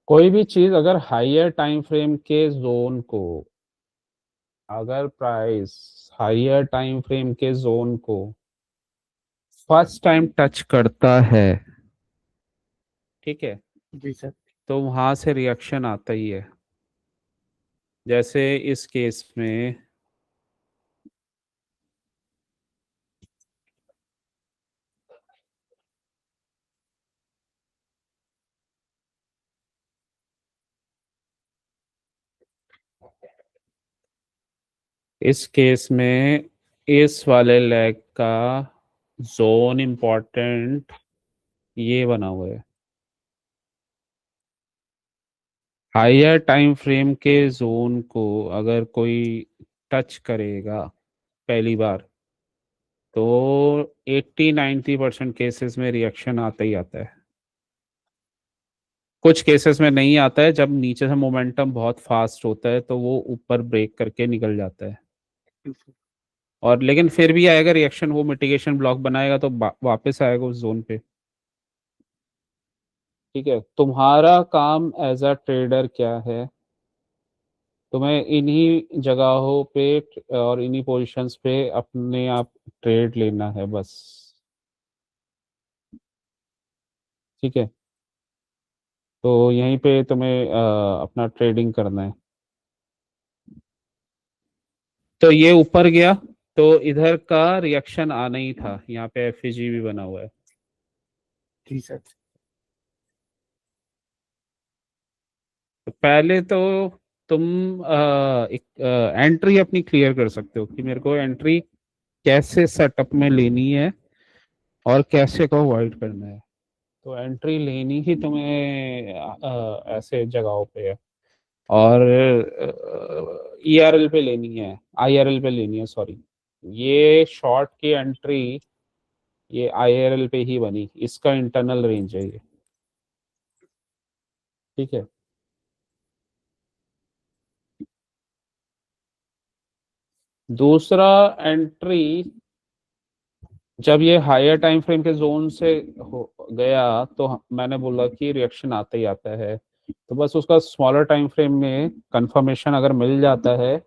कोई भी चीज अगर हायर टाइम फ्रेम के जोन को, अगर प्राइस हायर टाइम फ्रेम के जोन को फर्स्ट टाइम टच करता है, ठीक है, जी सर। तो वहां से रिएक्शन आता ही है। जैसे इस केस में, इस केस में इस वाले लेग का जोन इंपॉर्टेंट ये बना हुआ है। हायर टाइम फ्रेम के जोन को अगर कोई टच करेगा पहली बार, तो 80-90% केसेस में रिएक्शन आता ही आता है। कुछ केसेस में नहीं आता है, जब नीचे से मोमेंटम बहुत फास्ट होता है तो वो ऊपर ब्रेक करके निकल जाता है। जी सर। और लेकिन फिर भी आएगा रिएक्शन, वो मिटिगेशन ब्लॉक बनाएगा तो वापस आएगा उस जोन पे। ठीक है। तुम्हारा काम एज अ ट्रेडर क्या है? तुम्हें इन्हीं जगहों पे और इन्हीं पोजीशंस पे अपने आप ट्रेड लेना है बस। ठीक है। तो यहीं पे तुम्हें अपना ट्रेडिंग करना है। तो ये ऊपर गया, तो इधर का रिएक्शन आना ही था, यहाँ पे एफईजी भी बना हुआ है। जी सर। तो पहले तो तुम एक एंट्री अपनी क्लियर कर सकते हो कि मेरे को एंट्री कैसे सेटअप में लेनी है और कैसे को अवॉइड करना है। तो एंट्री लेनी ही तुम्हें ऐसे जगहों पे है। और ईआरएल पे लेनी है, आईआरएल पे लेनी है, सॉरी। ये शॉर्ट की एंट्री ये आईआरएल पे ही बनी, इसका इंटरनल रेंज है ये। ठीक है। दूसरा एंट्री, जब ये हायर टाइम फ्रेम के जोन से हो गया, तो मैंने बोला कि रिएक्शन आता ही आता है। तो बस उसका स्मॉलर टाइम फ्रेम में कंफर्मेशन अगर मिल जाता है,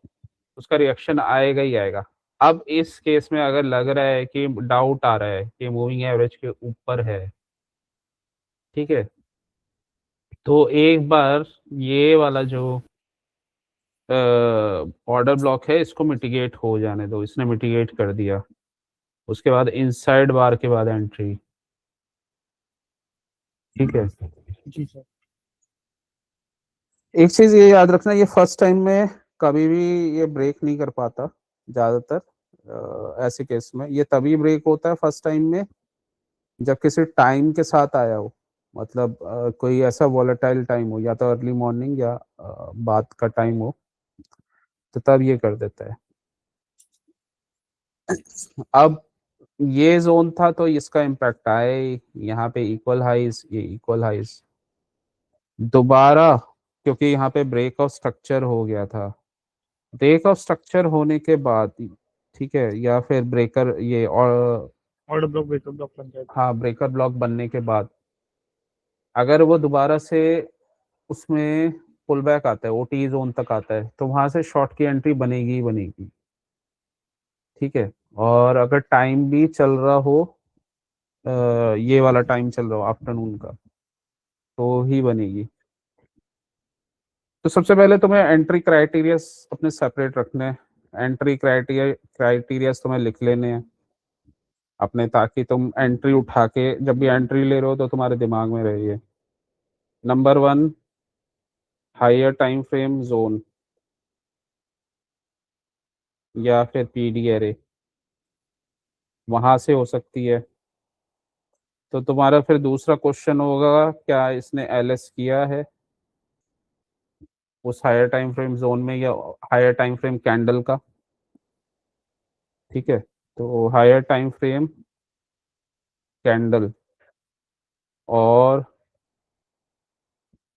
उसका रिएक्शन आएगा ही आएगा। अब इस केस में अगर लग रहा है कि डाउट आ रहा है कि मूविंग एवरेज के ऊपर है, ठीक है, तो एक बार ये वाला जो ऑर्डर ब्लॉक है इसको मिटिगेट हो जाने दो, इसने मिटिगेट कर दिया। उसके बाद इनसाइड बार के बाद एंट्री। ठीक है। जी सर। एक चीज ये याद रखना, ये फर्स्ट टाइम में कभी भी ये ब्रेक नहीं कर पाता ज्यादातर। ऐसे केस में ये तभी ब्रेक होता है फर्स्ट टाइम में, जब किसी टाइम के साथ आया हो। मतलब कोई ऐसा वॉलेटाइल टाइम हो, या तो अर्ली मॉर्निंग या बाद का टाइम हो, तो तब ये कर देता है। अब ये जोन था तो इसका इम्पैक्ट आए, यहाँ पे इक्वल हाइज, ये इक्वल हाइज दोबारा, क्योंकि यहाँ पे ब्रेक ऑफ स्ट्रक्चर हो गया था। ब्रेक ऑफ स्ट्रक्चर होने के बाद, ठीक है, या फिर ब्रेकर ये और, ऑर्डर ब्लॉक वेकअप ब्लॉक बन जाएगा। हाँ, ब्रेकर ब्लॉक बनने के बाद अगर वो दोबारा से उसमें पुल बैक आता है, ओटी जोन तक आता है, तो वहां से शॉर्ट की एंट्री बनेगी ही बनेगी। ठीक है। और अगर टाइम भी चल रहा हो, ये वाला टाइम चल रहा हो आफ्टरनून का, तो ही बनेगी। तो सबसे पहले तुम्हें एंट्री क्राइटेरिया अपने सेपरेट रखने हैं। एंट्री क्राइटेरिया तुम्हें लिख लेने हैं अपने, ताकि तुम एंट्री उठा के जब भी एंट्री ले रहे हो तो तुम्हारे दिमाग में रहिए। Number 1, higher time frame zone या फिर पीडी एरे, वहां से हो सकती है। तो तुम्हारा फिर दूसरा क्वेश्चन होगा, क्या इसने एलएस किया है उस हायर टाइम फ्रेम जोन में या हायर टाइम फ्रेम कैंडल का। ठीक है, तो हायर टाइम फ्रेम कैंडल और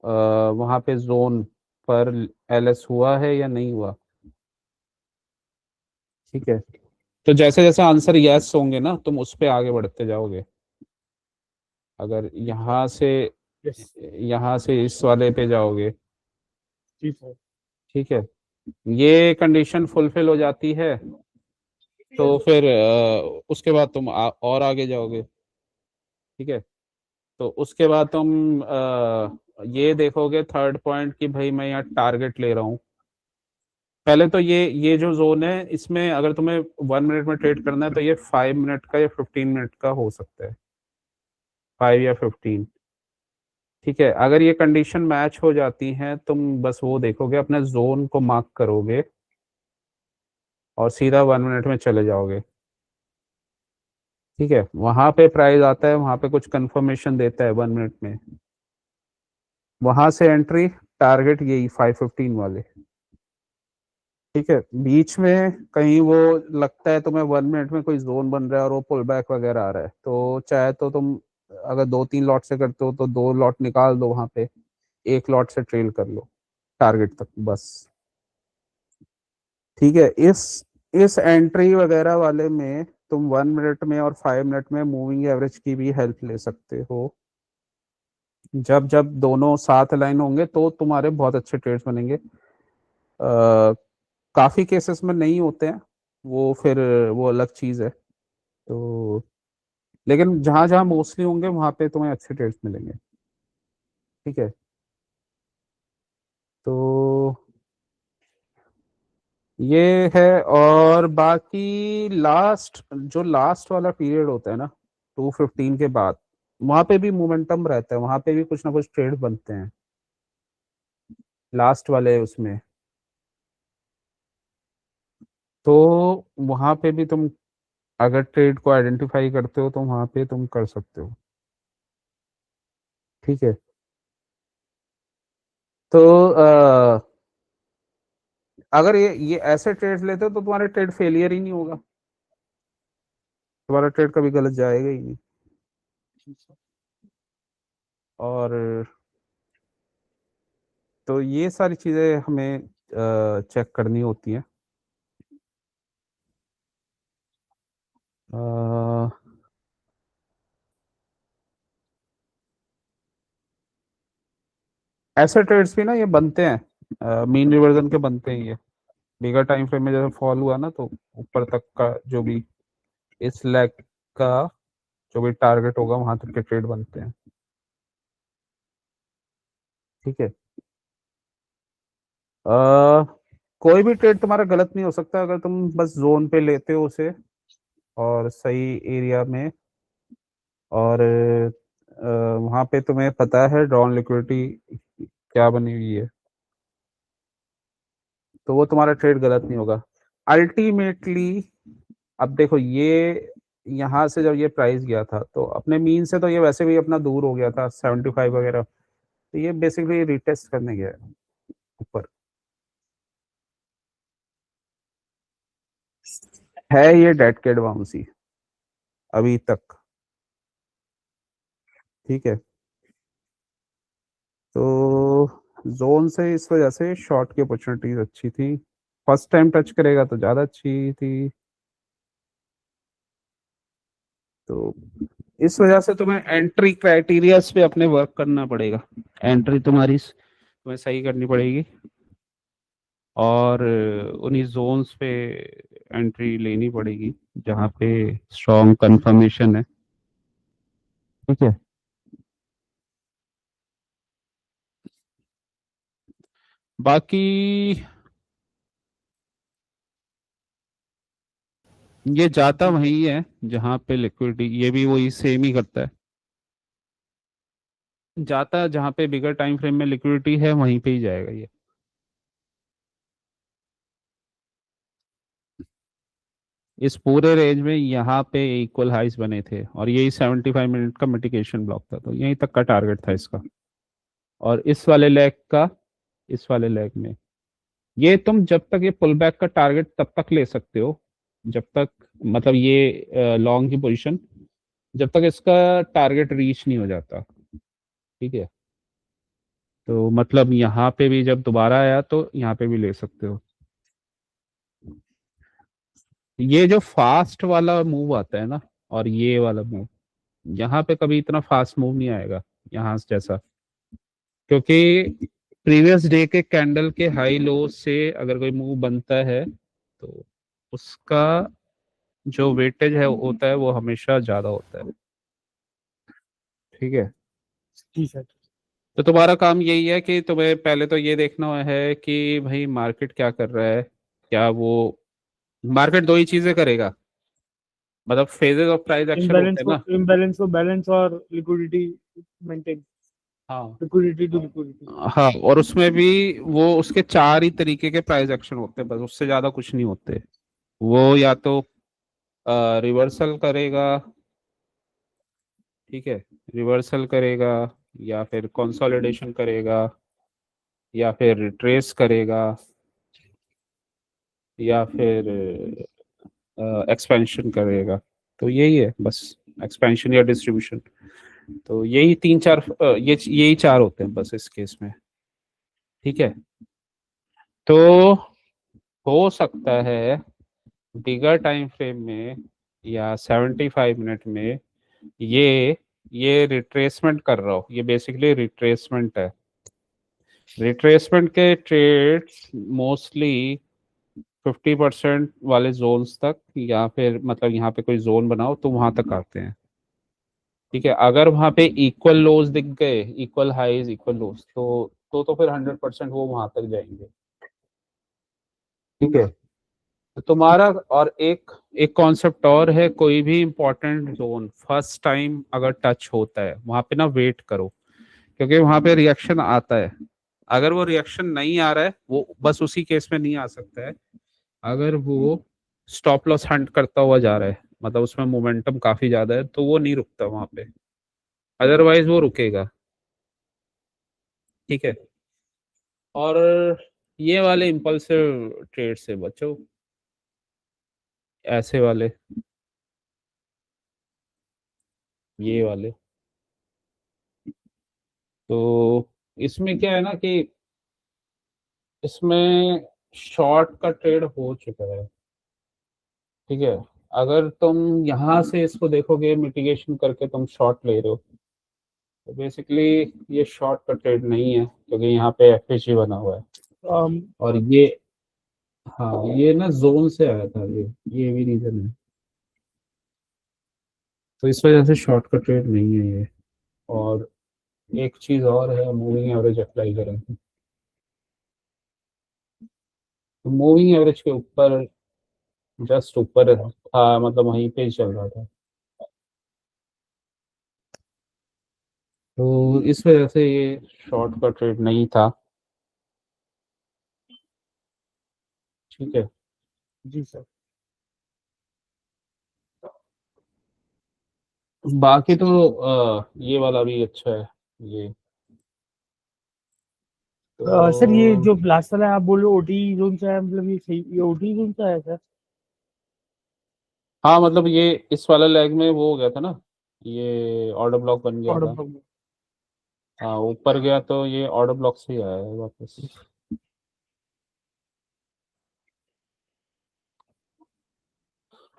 वहां पे जोन पर एलएस हुआ है या नहीं हुआ। ठीक है, तो जैसे जैसे आंसर यस होंगे ना, तुम उस पे आगे बढ़ते जाओगे। अगर यस यहाँ से इस वाले पे जाओगे, जी सर। ठीक है, ये कंडीशन फुलफिल हो जाती है तो फिर उसके बाद तुम और आगे जाओगे। ठीक है, तो उसके बाद तुम ये देखोगे थर्ड पॉइंट कि भाई मैं यहाँ टारगेट ले रहा हूँ। पहले तो ये जो जोन है, इसमें अगर तुम्हें 1 मिनट में ट्रेड करना है तो ये 5 मिनट का या 15 मिनट का हो सकता है, 5 या 15। ठीक है, अगर ये कंडीशन मैच हो जाती है, तुम बस वो देखोगे, अपने जोन को मार्क करोगे और सीधा 1 मिनट में चले जाओगे। ठीक है, वहां पे प्राइस आता है, वहां पे कुछ कंफर्मेशन देता है 1 मिनट में, वहां से एंट्री, टारगेट यही 5:15 वाले। ठीक है, बीच में कहीं वो लगता है तुम्हें 1 मिनट में कोई जोन बन रहा है और वो पुल बैक वगैरह आ रहा है, तो चाहे तो तुम अगर 2-3 लॉट से करते हो तो 2 लॉट निकाल दो वहां पे, 1 लॉट से ट्रेल कर लो टारगेट तक बस। ठीक है, इस एंट्री वगैरह वाले में तुम 1 मिनट में और 5 मिनट में मूविंग एवरेज की भी हेल्प ले सकते हो। जब जब दोनों साथ लाइन होंगे तो तुम्हारे बहुत अच्छे ट्रेड्स बनेंगे। काफी केसेस में नहीं होते हैं वो, फिर वो अलग चीज है। तो लेकिन जहां जहां मोस्टली होंगे वहां पे तुम्हें अच्छे ट्रेड्स मिलेंगे। ठीक है, तो ये है। और बाकी लास्ट वाला पीरियड होता है ना, 2:15 के बाद, वहां पे भी मोमेंटम रहता है, वहां पे भी कुछ ना कुछ ट्रेड बनते हैं लास्ट वाले उसमें। तो वहां पे भी तुम अगर ट्रेड को आइडेंटिफाई करते हो तो वहां पे तुम कर सकते हो। ठीक है, तो अगर ये ऐसे ट्रेड लेते हो तो तुम्हारे ट्रेड फेलियर ही नहीं होगा, तुम्हारा ट्रेड कभी गलत जाएगा ही नहीं। और तो ये सारी चीजें हमें चेक करनी होती हैं। अ, ऐसे ट्रेड्स भी ना ये बनते हैं, मीन रिवर्जन के बनते हैं ये, बिगर टाइम फ्रेम में जैसे फॉल हुआ ना तो ऊपर तक का जो भी इस लेग का जो भी टारगेट होगा वहां तक के ट्रेड बनते हैं। ठीक है, अ, कोई भी ट्रेड तुम्हारा गलत नहीं हो सकता अगर तुम बस जोन पे लेते हो उसे और सही एरिया में, और वहां पे तुम्हें पता है ड्रॉन लिक्विडिटी क्या बनी हुई है, तो वो तुम्हारा ट्रेड गलत नहीं होगा अल्टीमेटली। अब देखो ये यहाँ से जब ये प्राइस गया था तो अपने मीन से तो ये वैसे भी अपना दूर हो गया था 75 वगैरह, तो ये बेसिकली रिटेस्ट करने गया है ऊपर। है ये डेड कैट बाउंसी अभी तक। ठीक है, तो जोन से इस वजह से शॉर्ट की अपॉर्चुनिटीज अच्छी थी, फर्स्ट टाइम टच करेगा तो ज़्यादा अच्छी थी। तो इस वजह से तुम्हें एंट्री क्राइटेरियाज पे अपने वर्क करना पड़ेगा, एंट्री तुम्हारी तुम्हें सही करनी पड़ेगी और उन्हीं जोन्स पे एंट्री लेनी पड़ेगी जहाँ पे स्ट्रॉन्ग कंफर्मेशन है। ठीक है, बाकी ये जाता जी वही है जहाँ पे लिक्विडिटी, ये भी वही सेम ही करता है, जाता जहाँ पे बिगर टाइम फ्रेम में लिक्विडिटी है वहीं पे ही जाएगा ये। इस पूरे रेंज में यहाँ पे इक्वल हाइस बने थे और यही 75 मिनट का मिटिगेशन ब्लॉक था, तो यहीं तक का टारगेट था इसका। और इस वाले लेग में ये तुम जब तक ये पुल बैक का टारगेट तब तक ले सकते हो जब तक, मतलब ये लॉन्ग की पोजीशन जब तक इसका टारगेट रीच नहीं हो जाता। ठीक है, तो मतलब यहाँ पे भी जब दोबारा आया तो यहाँ पे भी ले सकते हो। ये जो फास्ट वाला मूव आता है ना, और ये वाला मूव, यहाँ पे कभी इतना फास्ट मूव नहीं आएगा यहाँ से जैसा, क्योंकि प्रीवियस डे के कैंडल के हाई लो से अगर कोई मूव बनता है तो उसका जो वेटेज है होता है वो हमेशा ज्यादा होता है। ठीक है, जी सर। तो तुम्हारा काम यही है कि तुम्हें पहले तो ये देखना है कि भाई मार्केट क्या कर रहा है, क्या वो मार्केट दो ही चीजें करेगा, मतलब फेजेस ऑफ प्राइस एक्शन होते हैं ना। इम्बैलेंस को बैलेंस और लिक्विडिटी मेंटेन, हाँ, लिक्विडिटी टू लिक्विडिटी। हाँ, और उसमें भी वो उसके चार ही तरीके के प्राइस एक्शन होते हैं, बस उससे ज्यादा कुछ नहीं होते। वो या तो रिवर्सल करेगा, ठीक है, रिवर्सल करेगा, या फिर कंसोलिडेशन करेगा, या फिर रिट्रेस करेगा, या फिर एक्सपेंशन करेगा। तो यही है बस, एक्सपेंशन या डिस्ट्रीब्यूशन। तो यही तीन चार यही चार होते हैं बस इस केस में। ठीक है, तो हो सकता है बिगर टाइम फ्रेम में या 75 मिनट में ये ये रिट्रेसमेंट कर रहा हो, ये बेसिकली रिट्रेसमेंट है। रिट्रेसमेंट के ट्रेड्स मोस्टली 50% वाले जोन्स तक, या फिर मतलब यहाँ पे कोई जोन बनाओ तो वहां तक आते हैं। ठीक है, अगर वहां पे इक्वल लोज दिख गए, इक्वल हाईज इक्वल लोज, तो फिर 100% वो वहां तक जाएंगे। ठीक है, तो तुम्हारा और एक एक कॉन्सेप्ट और है, कोई भी इंपॉर्टेंट जोन फर्स्ट टाइम अगर टच होता है वहां पे ना वेट करो, क्योंकि वहां पे रिएक्शन आता है। अगर वो रिएक्शन नहीं आ रहा है, वो बस उसी केस में नहीं आ सकता है अगर वो स्टॉप लॉस हंट करता हुआ जा रहा है, मतलब उसमें मोमेंटम काफी ज्यादा है, तो वो नहीं रुकता वहां पे, अदरवाइज वो रुकेगा। ठीक है, और ये वाले इम्पल्सिव ट्रेड से बचो, ऐसे वाले, ये वाले। तो इसमें क्या है ना कि इसमें शॉर्ट का ट्रेड हो चुका है। ठीक है, अगर तुम यहाँ से इसको देखोगे मिटिगेशन करके तुम शॉर्ट ले रहे हो, तो बेसिकली ये शॉर्ट का ट्रेड नहीं है, क्योंकि यहाँ पे एफएचजी बना हुआ है। और ये, हाँ, ये ना जोन से आया था, ये भी रीजन है, तो इस वजह से शॉर्ट का ट्रेड नहीं है ये। और एक चीज और है, मूविंग एवरेज अप्लाई करें तो मूविंग एवरेज के ऊपर, जस्ट ऊपर था, मतलब वहीं पे ही चल रहा था, तो इस वजह से ये शॉर्ट का ट्रेड नहीं था। ठीक है, जी सर। बाकी तो ये वाला भी अच्छा है, ये सर ये तो। जो लास्ट वाला है, आप बोल रहे हो ओटी जोन से है, मतलब ये सही, ये ओटी जोन से है सर? हाँ, मतलब ये इस वाला लेग में वो हो गया था ना, ये ऑर्डर ब्लॉक बन गया ऑर्डर था। ब्लॉक में। हाँ, ऊपर गया तो ये ऑर्डर ब्लॉक से ही आया है वापस।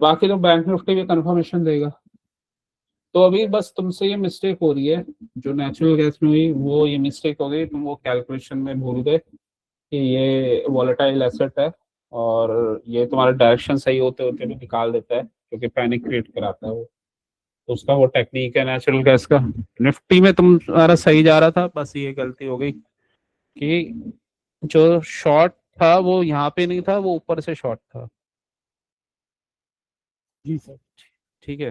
बाकी तो बैंक निफ्टी भी कंफर्मेशन देगा। तो अभी बस तुमसे ये मिस्टेक हो रही है, जो नेचुरल गैस में हुई वो ये मिस्टेक हो गई, तुम वो कैलकुलेशन में भूल गए कि ये वॉलेटाइल एसेट है, और ये तुम्हारा डायरेक्शन सही होते होते भी निकाल देता है, क्योंकि पैनिक क्रिएट कराता है वो। तो उसका वो टेक्निक है नेचुरल गैस का। निफ्टी में तुम्हारा सही जा रहा था, बस ये गलती हो गई कि जो शॉर्ट था वो यहाँ पे नहीं था, वो ऊपर से शॉर्ट था। जी सर। ठीक है।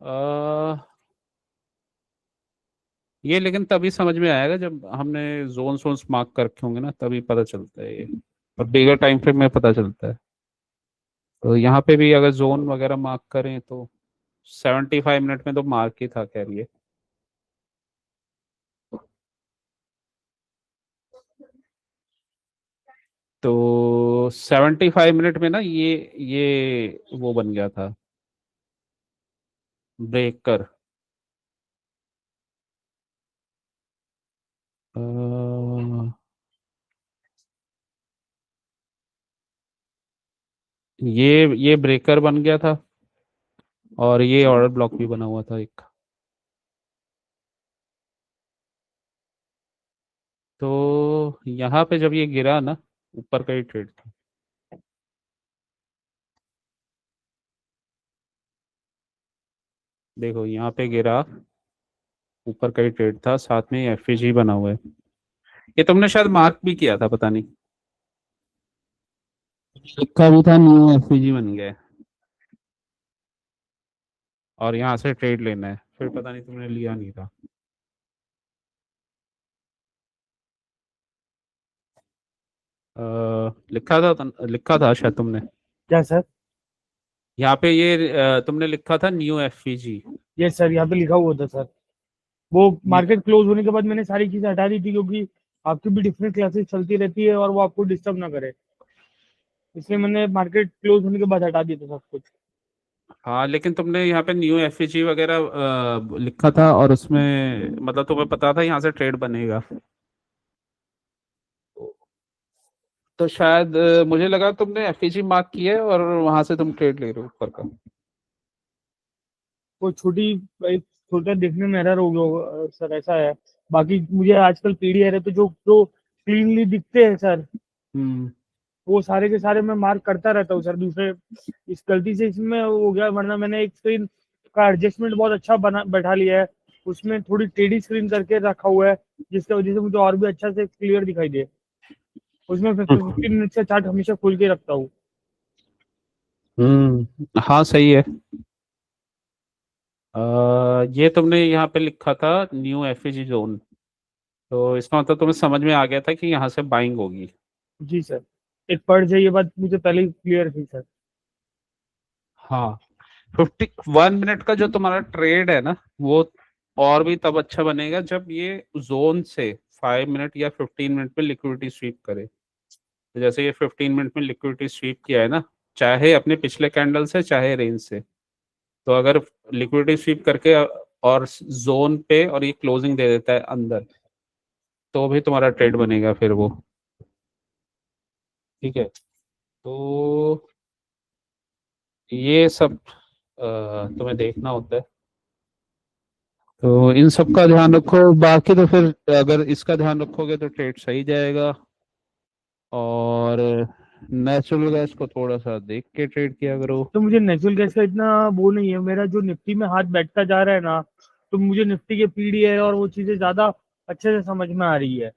अ, ये लेकिन तभी समझ में आएगा जब हमने जोन सोन्स मार्क कर रखे होंगे ना, तभी पता चलता है ये। और बिगर टाइम फ्रेम में पता चलता है। तो यहाँ पे भी अगर जोन वगैरह मार्क करें तो 75 मिनट में तो मार्क ही था, कह रही है। तो 75 मिनट में ना ये वो बन गया था, ब्रेकर। अ, ये ब्रेकर बन गया था, और ये ऑर्डर ब्लॉक भी बना हुआ था एक। तो यहाँ पे जब ये गिरा ना, ऊपर का ही ट्रेड था। देखो यहाँ पे गिरा, ऊपर का ही ट्रेड था, साथ में एफईजी बना हुआ है। ये तुमने शायद मार्क भी किया था, पता नहीं। लिखा भी था न्यू एफईजी बन गया है, और यहाँ से ट्रेड लेना है। फिर पता नहीं तुमने लिया नहीं था। लिखा था शायद तुमने। क्या सर? यहाँ पे ये तुमने लिखा था न्यू एफईजी। यस सर, यहाँ पे लिखा हुआ था सर। वो मार्केट क्लोज होने के बाद मैंने सारी चीजें हटा दी थी, क्योंकि आपकी भी डिफरेंट क्लासेस चलती रहती है और वो आपको डिस्टर्ब ना करे, इसलिए मैंने मार्केट क्लोज होने के बाद हटा दिया था सब कुछ। हाँ, लेकिन तुमने यहाँ पे न्यू एफईजी वगैरह लिखा था, और उसमें मतलब तुम्हें पता था यहाँ से ट्रेड बनेगा। तो शायद मुझे लगा तुमने एफईजी मार्क किया है और वहां से तुम ट्रेड ले रहे हो ऊपर का। वो एक छोटा देखने में एरर हो गया होगा सर, ऐसा है। बाकी मुझे आजकल पीडीआर है तो जो जो क्लीनली दिखते हैं सर, हम्म। वो सारे के सारे मैं मार्क करता रहता हूँ सर। दूसरे इस गलती से इसमें हो गया, वरना मैंने एक स्क्रीन का एडजस्टमेंट बहुत अच्छा बना बैठा लिया है, उसमें थोड़ी टेढ़ी स्क्रीन करके रखा हुआ है, जिसकी वजह से मुझे और भी अच्छा से क्लियर दिखाई दे। उसमें 15 मिनट से चार्ट हमेशा खोल के रखता हूँ। हाँ सही है। ये तुमने यहाँ पे लिखा था न्यू एफईजी जोन, तो इसका मतलब तुम्हें समझ में आ गया था कि यहाँ से बाइंग होगी। जी सर, एक पढ़ जाइए, ये बात मुझे पहले ही क्लियर थी सर। हाँ। 51 मिनट का जो तुम्हारा ट्रेड है ना, वो और भी तब अच्छा बनेगा जब ये जोन से 5 मिनट या 15 मिनट में लिक्विडिटी स्वीप करे। तो जैसे ये 15 मिनट में लिक्विडिटी स्वीप किया है ना, चाहे अपने पिछले कैंडल से चाहे रेंज से, तो अगर लिक्विडिटी स्वीप करके और जोन पे और ये क्लोजिंग दे देता है अंदर, तो भी तुम्हारा ट्रेड बनेगा फिर वो। ठीक है। तो ये सब तुम्हें देखना होता है। तो इन सब का ध्यान रखो, बाकी तो फिर अगर इसका ध्यान रखोगे तो ट्रेड सही जाएगा। और नेचुरल गैस को थोड़ा सा देख के ट्रेड किया करो। तो मुझे नेचुरल गैस का इतना वो नहीं है, मेरा जो निफ्टी में हाथ बैठता जा रहा है ना, तो मुझे निफ्टी के पीडीआर और वो चीजें ज्यादा अच्छे से समझ में आ रही है।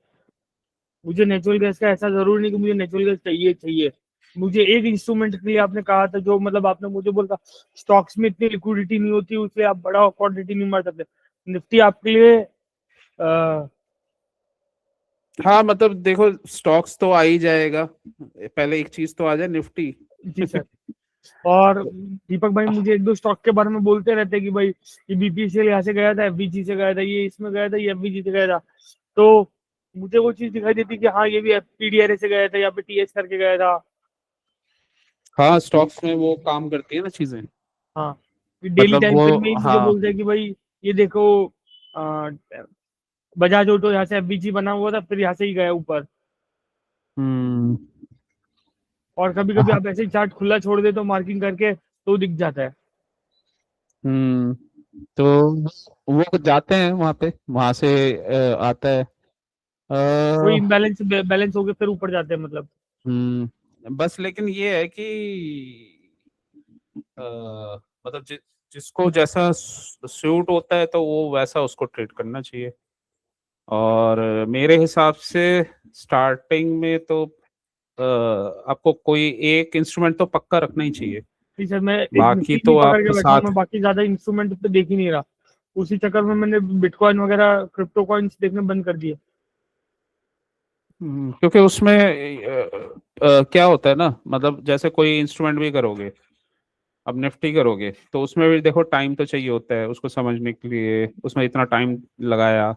मुझे नेचुरल गैस का ऐसा जरूरी नहीं कि मुझे नेचुरल गैस चाहिए चाहिए। मुझे एक इंस्ट्रूमेंट के लिए आपने कहा था, जो मतलब आपने मुझे बोला स्टॉक्स में इतनी लिक्विडिटी नहीं होती, उसलिए आप बड़ा क्वांटिटी नहीं मार सकते। निफ्टी आपके लिए हाँ मतलब देखो, स्टॉक्स तो आ ही जाएगा, पहले एक चीज तो आ जाए, निफ्टी। जी सर। और दीपक भाई मुझे एक दो स्टॉक के बारे में बोलते रहते हैं कि भाई ये बीपीसीएल यहाँ से गया था, एफबीजी से गया था, ये इसमें गया था, ये एफबीजी से गया था। तो मुझे वो चीज दिखाई देती कि हाँ ये भी पीडीआरए से गया था, यहाँ पे टीएस करके गया था। हाँ, स्टॉक्स में वो काम करती है ना चीजें। हाँ, डेली मतलब टाइम वो, फ्रेम में ही मुझे हाँ। बोलते हैं कि भाई ये देखो, आ, बजाज ऑटो यहाँ से एफबीजी बना हुआ था, फिर यहाँ से ही गया ऊपर। हम्म। और कभी कभी हाँ, आप ऐसे ही चार्ट खुला छोड़ दे तो मार्किंग करके तो दिख जाता है। हम्म। तो वो जाते हैं वहां पे, वहां से आता है। कोई अ, इम्बैलेंस बैलेंस हो गए फिर ऊपर जाते हैं मतलब। बस लेकिन ये है कि मतलब जिसको जैसा सूट होता है तो वो वैसा उसको ट्रीट करना चाहिए। और मेरे हिसाब से स्टार्टिंग में तो आपको कोई एक इंस्ट्रूमेंट तो पक्का रखना ही चाहिए, जी सर, मैं एक बाकी निफ्टी नहीं तो पकड़ आप के बैठा हूँ, साथ। मैं बाकी ज्यादा इंस्ट्रूमेंट पे देख ही नहीं रहा। उसी चक्कर में मैंने बिटकॉइन वगैरह क्रिप्टो कॉइन्स देखने बंद कर दिए। क्योंकि उसमें क्या होता है ना, मतलब जैसे कोई इंस्ट्रूमेंट भी करोगे, अब निफ्टी करोगे तो उसमें भी देखो टाइम तो चाहिए होता है उसको समझने के लिए, उसमें इतना टाइम लगाया,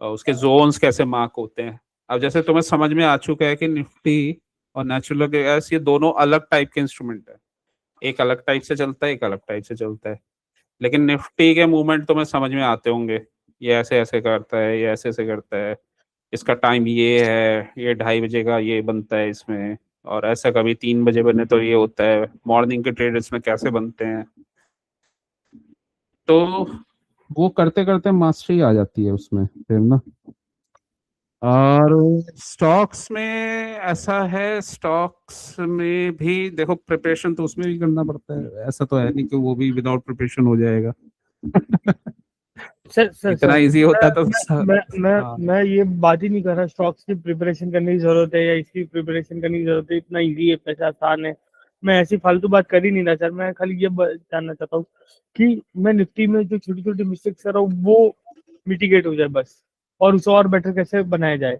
और उसके जोन्स कैसे मार्क होते हैं। अब जैसे तुम्हें समझ में आ चुका है कि निफ्टी और नेचुरल गैस ये दोनों अलग टाइप के इंस्ट्रूमेंट है, एक अलग टाइप से चलता है, एक अलग टाइप से चलता है। लेकिन निफ्टी के मूवमेंट तुम्हें समझ में आते होंगे, ये ऐसे ऐसे करता है, ये ऐसे ऐसे करता है, इसका टाइम ये है, ये 2:30 बजे का ये बनता है इसमें, और ऐसा कभी 3 बजे बने तो ये होता है, मॉर्निंग के ट्रेड इसमें कैसे बनते हैं। तो वो करते करते मास्टरी आ जाती है उसमें फिर ना। और स्टॉक्स में ऐसा है, स्टॉक्स में भी देखो प्रिपरेशन तो उसमें भी करना पड़ता है, ऐसा तो है नहीं कि वो भी विदाउट प्रिपरेशन हो जाएगा। सर सर इतना सर इजी मैं होता तो मैं मैं हाँ। मैं ये बात ही नहीं कर रहा स्टॉक्स की प्रिपरेशन करने की जरूरत है या इसकी प्रिपरेशन करने की जरूरत है, इतना इजी है, पैसा आसान है। मैं ऐसी फालतू बात कर ही नहीं रहा सर, मैं खाली ये जानना चाहता हूँ कि मैं निफ्टी में जो छोटी छोटी मिस्टेक्स कर रहा हूँ वो मिटिगेट हो जाए बस, और उसे और बेटर कैसे बनाया जाए।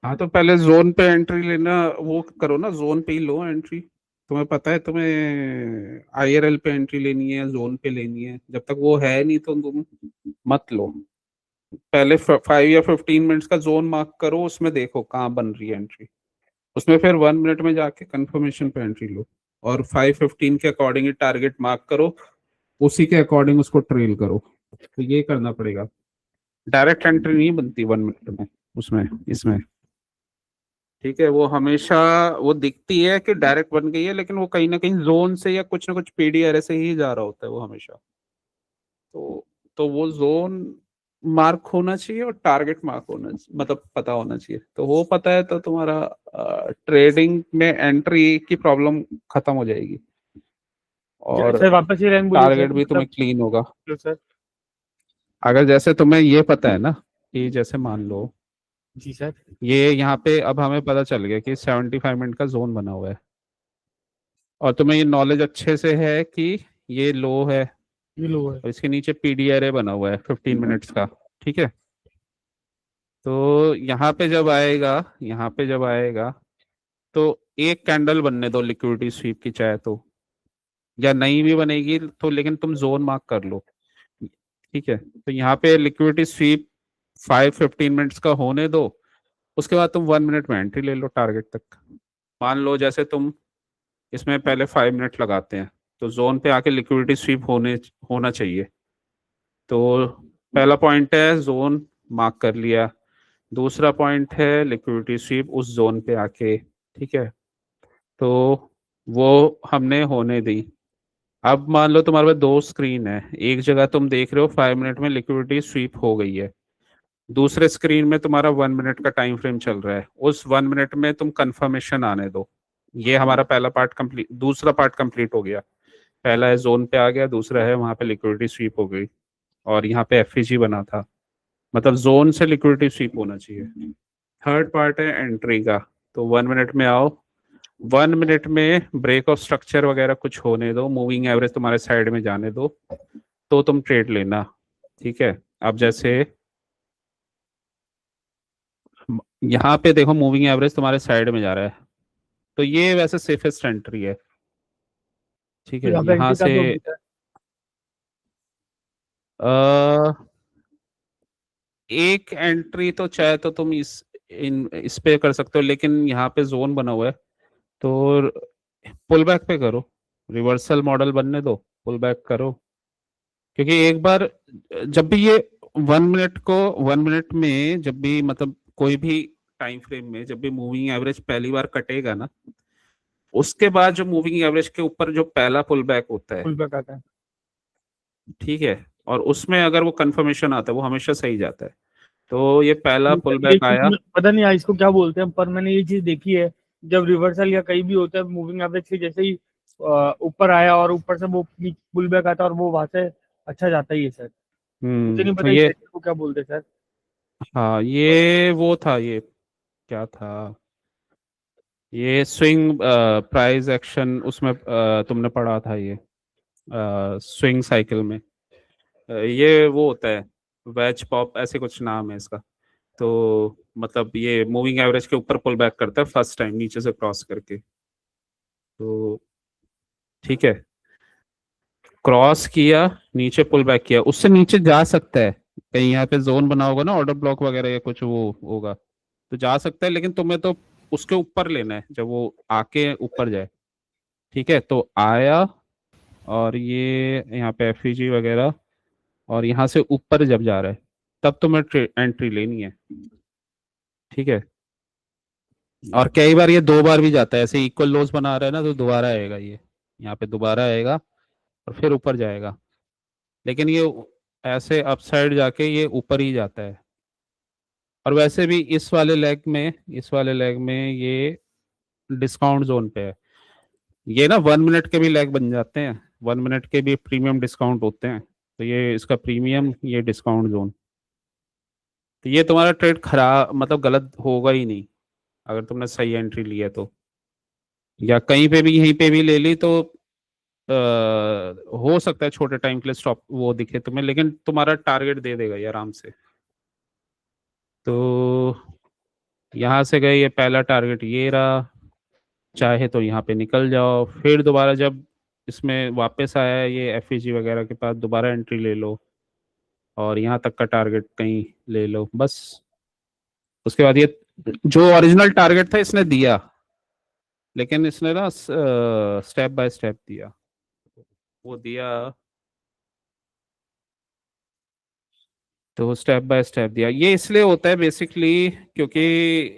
हाँ तो पहले जोन पे एंट्री लेना, वो करो ना, जोन पे ही लो एंट्री। तुम्हें पता है तुम्हें आईआरएल पे एंट्री लेनी है या जोन पे लेनी है, जब तक वो है नहीं तो तुम मत लो। पहले 5 या 15 मिनट्स का जोन मार्क करो, उसमें देखो कहाँ बन रही है एंट्री, उसमें फिर 1 मिनट में जाके कंफर्मेशन पे एंट्री लो, और 5:15 के अकॉर्डिंग ही टारगेट मार्क करो, उसी के अकॉर्डिंग उसको ट्रेल करो। तो ये करना पड़ेगा, डायरेक्ट एंट्री नहीं बनती 1 मिनट में उसमें, इसमें। ठीक है, वो हमेशा वो दिखती है कि डायरेक्ट बन गई है, लेकिन वो कहीं ना कहीं जोन से या कुछ ना कुछ पीडीआर से ही जा रहा होता है वो हमेशा। तो वो जोन मार्क होना चाहिए और टारगेट मार्क होना मतलब पता होना चाहिए, तो वो पता है तो तुम्हारा ट्रेडिंग में एंट्री की प्रॉब्लम खत्म हो जाएगी, और सर वापस ये लाइन बोलिए सर, टारगेट भी तुम्हें मतलब क्लीन होगा। सर। अगर जैसे तुम्हें ये पता है ना कि जैसे मान लो जी सर। ये यहाँ पे अब हमें पता चल गया कि 75 मिनट का जोन बना हुआ है, और तुम्हें ये नॉलेज अच्छे से है कि ये लो है, ये लो है। और इसके नीचे पीडीआरए बना हुआ है 15 मिनट्स का। ठीक है, तो यहाँ पे जब आएगा, यहाँ पे जब आएगा तो एक कैंडल बनने दो लिक्विडिटी स्वीप की, चाहे तो, या नहीं भी बनेगी तो, लेकिन तुम जोन मार्क कर लो। ठीक है, तो यहाँ पे लिक्विडिटी स्वीप 5-15 मिनट्स का होने दो, उसके बाद तुम 1 मिनट में एंट्री ले लो टारगेट तक। मान लो जैसे तुम इसमें पहले 5 मिनट लगाते हैं, तो जोन पे आके लिक्विडिटी स्वीप होना चाहिए। तो पहला पॉइंट है जोन मार्क कर लिया, दूसरा पॉइंट है लिक्विडिटी स्वीप उस जोन पे आके। ठीक है, तो वो हमने होने दी। अब मान लो तुम्हारे पास दो स्क्रीन है, एक जगह तुम देख रहे हो 5 मिनट में लिक्विडिटी स्वीप हो गई है, दूसरे स्क्रीन में तुम्हारा 1 मिनट का टाइम फ्रेम चल रहा है, उस 1 मिनट में तुम कंफर्मेशन आने दो। ये हमारा पहला पार्ट कंप्लीट, दूसरा पार्ट कंप्लीट हो गया। पहला है जोन पे आ गया, दूसरा है वहां पे लिक्विडिटी स्वीप हो गई, और यहाँ पे एफईजी बना था, मतलब जोन से लिक्विडिटी स्वीप होना चाहिए। थर्ड पार्ट है एंट्री का, तो 1 मिनट में आओ, 1 मिनट में ब्रेक ऑफ स्ट्रक्चर वगैरह कुछ होने दो, मूविंग एवरेज तुम्हारे साइड में जाने दो, तो तुम ट्रेड लेना। ठीक है, अब जैसे यहाँ पे देखो मूविंग एवरेज तुम्हारे साइड में जा रहा है, तो ये वैसे सेफेस्ट एंट्री है। ठीक तो है, यहाँ पे यहाँ एंट्री से कहाँ पे होगी सर? एक एंट्री तो चाहे तो तुम इस पे कर सकते हो, लेकिन यहाँ पे जोन बना हुआ है, तो पुल बैक पे करो, रिवर्सल मॉडल बनने दो, पुल बैक करो। क्योंकि एक बार जब भी ये 1 मिनट को, 1 मिनट में जब भी मतलब कोई भी टाइम फ्रेम में जब भी मूविंग एवरेज पहली बार कटेगा ना, उसके बाद जो मूविंग एवरेज के ऊपर जो पहला पुल बैक होता है, फुल बैक आता है। ठीक है, और उसमें अगर वो कंफर्मेशन आता है वो हमेशा सही जाता है। तो ये पहला पुल ये बैक चीज आया। पता नहीं इसको क्या बोलते हैं, पर मैंने ये चीज देखी है। जब रिवर्सल या कहीं भी होता है मूविंग एवरेज के जैसे ही ऊपर आया और ऊपर से वो पुल बैक आता है और वो वहां से अच्छा जाता ही है सर। मुझे नहीं तो पता इस ये, सेक्टर को क्या बोलते हैं सर। हाँ ये वो था, ये क्या था, ये स्विंग प्राइस एक्शन, उसमें तुमने पढ़ा था ये स्विंग साइकिल में। ये वो होता है, वेज पॉप ऐसे कुछ नाम है इसका। तो मतलब ये मूविंग एवरेज के ऊपर पुल बैक करता है फर्स्ट टाइम नीचे से क्रॉस करके। तो ठीक है, क्रॉस किया, नीचे पुल बैक किया, उससे नीचे जा सकता है। कहीं यहाँ पे जोन बना होगा ना, ऑर्डर ब्लॉक वगैरह या कुछ वो होगा, तो जा सकता है, लेकिन तुम्हें तो उसके ऊपर लेना है जब वो आके ऊपर जाए। ठीक है, तो आया, और ये यहाँ पे एफईजी वगैरह, और यहाँ से ऊपर जब जा रहा है तब तुम्हें एंट्री लेनी है। ठीक है, और कई बार ये 2 बार भी जाता है, ऐसे इक्वल लॉस बना रहा है ना, तो दोबारा आएगा ये, यहाँ पे दोबारा आएगा और फिर ऊपर जाएगा। लेकिन ये ऐसे अपसाइड जाके ये ऊपर ही जाता है। और वैसे भी इस वाले लेग में ये डिस्काउंट जोन पे है। ये ना 1 मिनट के भी लेग बन जाते हैं, 1 मिनट के भी प्रीमियम डिस्काउंट होते हैं। तो ये इसका प्रीमियम, ये डिस्काउंट जोन। तो ये तुम्हारा ट्रेड खराब मतलब गलत होगा ही नहीं अगर तुमने सही एंट्री ली है तो। या कहीं पे भी यहीं पे भी ले ली तो हो सकता है छोटे टाइम के लिए स्टॉप वो दिखे तुम्हें, लेकिन तुम्हारा टारगेट दे देगा ये आराम से। तो यहाँ से गए, ये पहला टारगेट ये रहा। चाहे तो यहाँ पे निकल जाओ, फिर दोबारा जब इसमें वापस आया है ये एफईजी वगैरह के पास, दोबारा एंट्री ले लो और यहाँ तक का टारगेट कहीं ले लो बस। उसके बाद ये जो ओरिजिनल टारगेट था इसने दिया, लेकिन इसने ना स्टेप बाय स्टेप दिया, वो दिया। तो स्टेप बाय स्टेप दिया, ये इसलिए होता है बेसिकली क्योंकि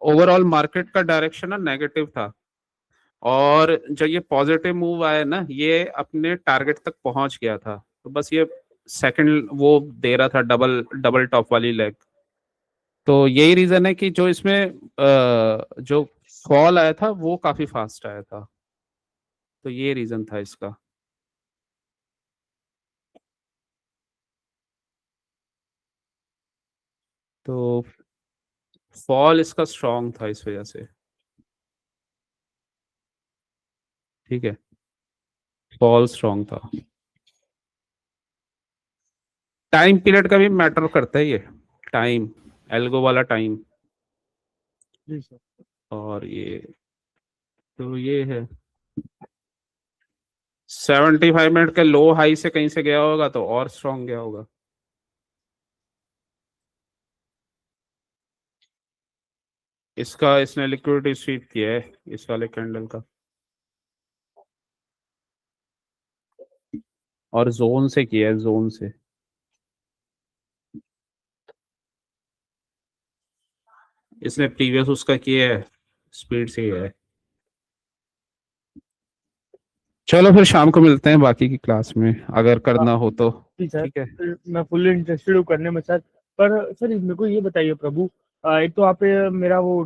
ओवरऑल मार्केट का डायरेक्शन ना नेगेटिव था, और जब ये पॉजिटिव मूव आया ना, ये अपने टारगेट तक पहुंच गया था, तो बस ये सेकंड वो दे रहा था, डबल डबल टॉप वाली लेग। तो यही रीजन है कि जो इसमें जो फॉल आया था वो काफी फास्ट आया था। तो ये रीजन था इसका। तो फॉल इसका स्ट्रांग था इस वजह से। ठीक है, फॉल स्ट्रांग था। टाइम पीरियड का भी मैटर करता है ये, टाइम, एल्गो वाला टाइम। जी सर। और ये, तो ये है 75 मिनट के लो हाई से कहीं से गया होगा तो और स्ट्रांग गया होगा। इसका इसने लिक्विडिटी स्वीप किया है इस वाले कैंडल का, और जोन से किया है, जोन से। इसने प्रीवियस उसका किया है, स्पीड से किया है। चलो फिर शाम को मिलते हैं बाकी की क्लास में अगर हाँ, करना हो तो। जी सर। ठीक है। मैं फुल्ली इंटरेस्टेड हूँ करने में सर। पर सर मेरे को ये बताइए प्रभु, एक तो आप मेरा वो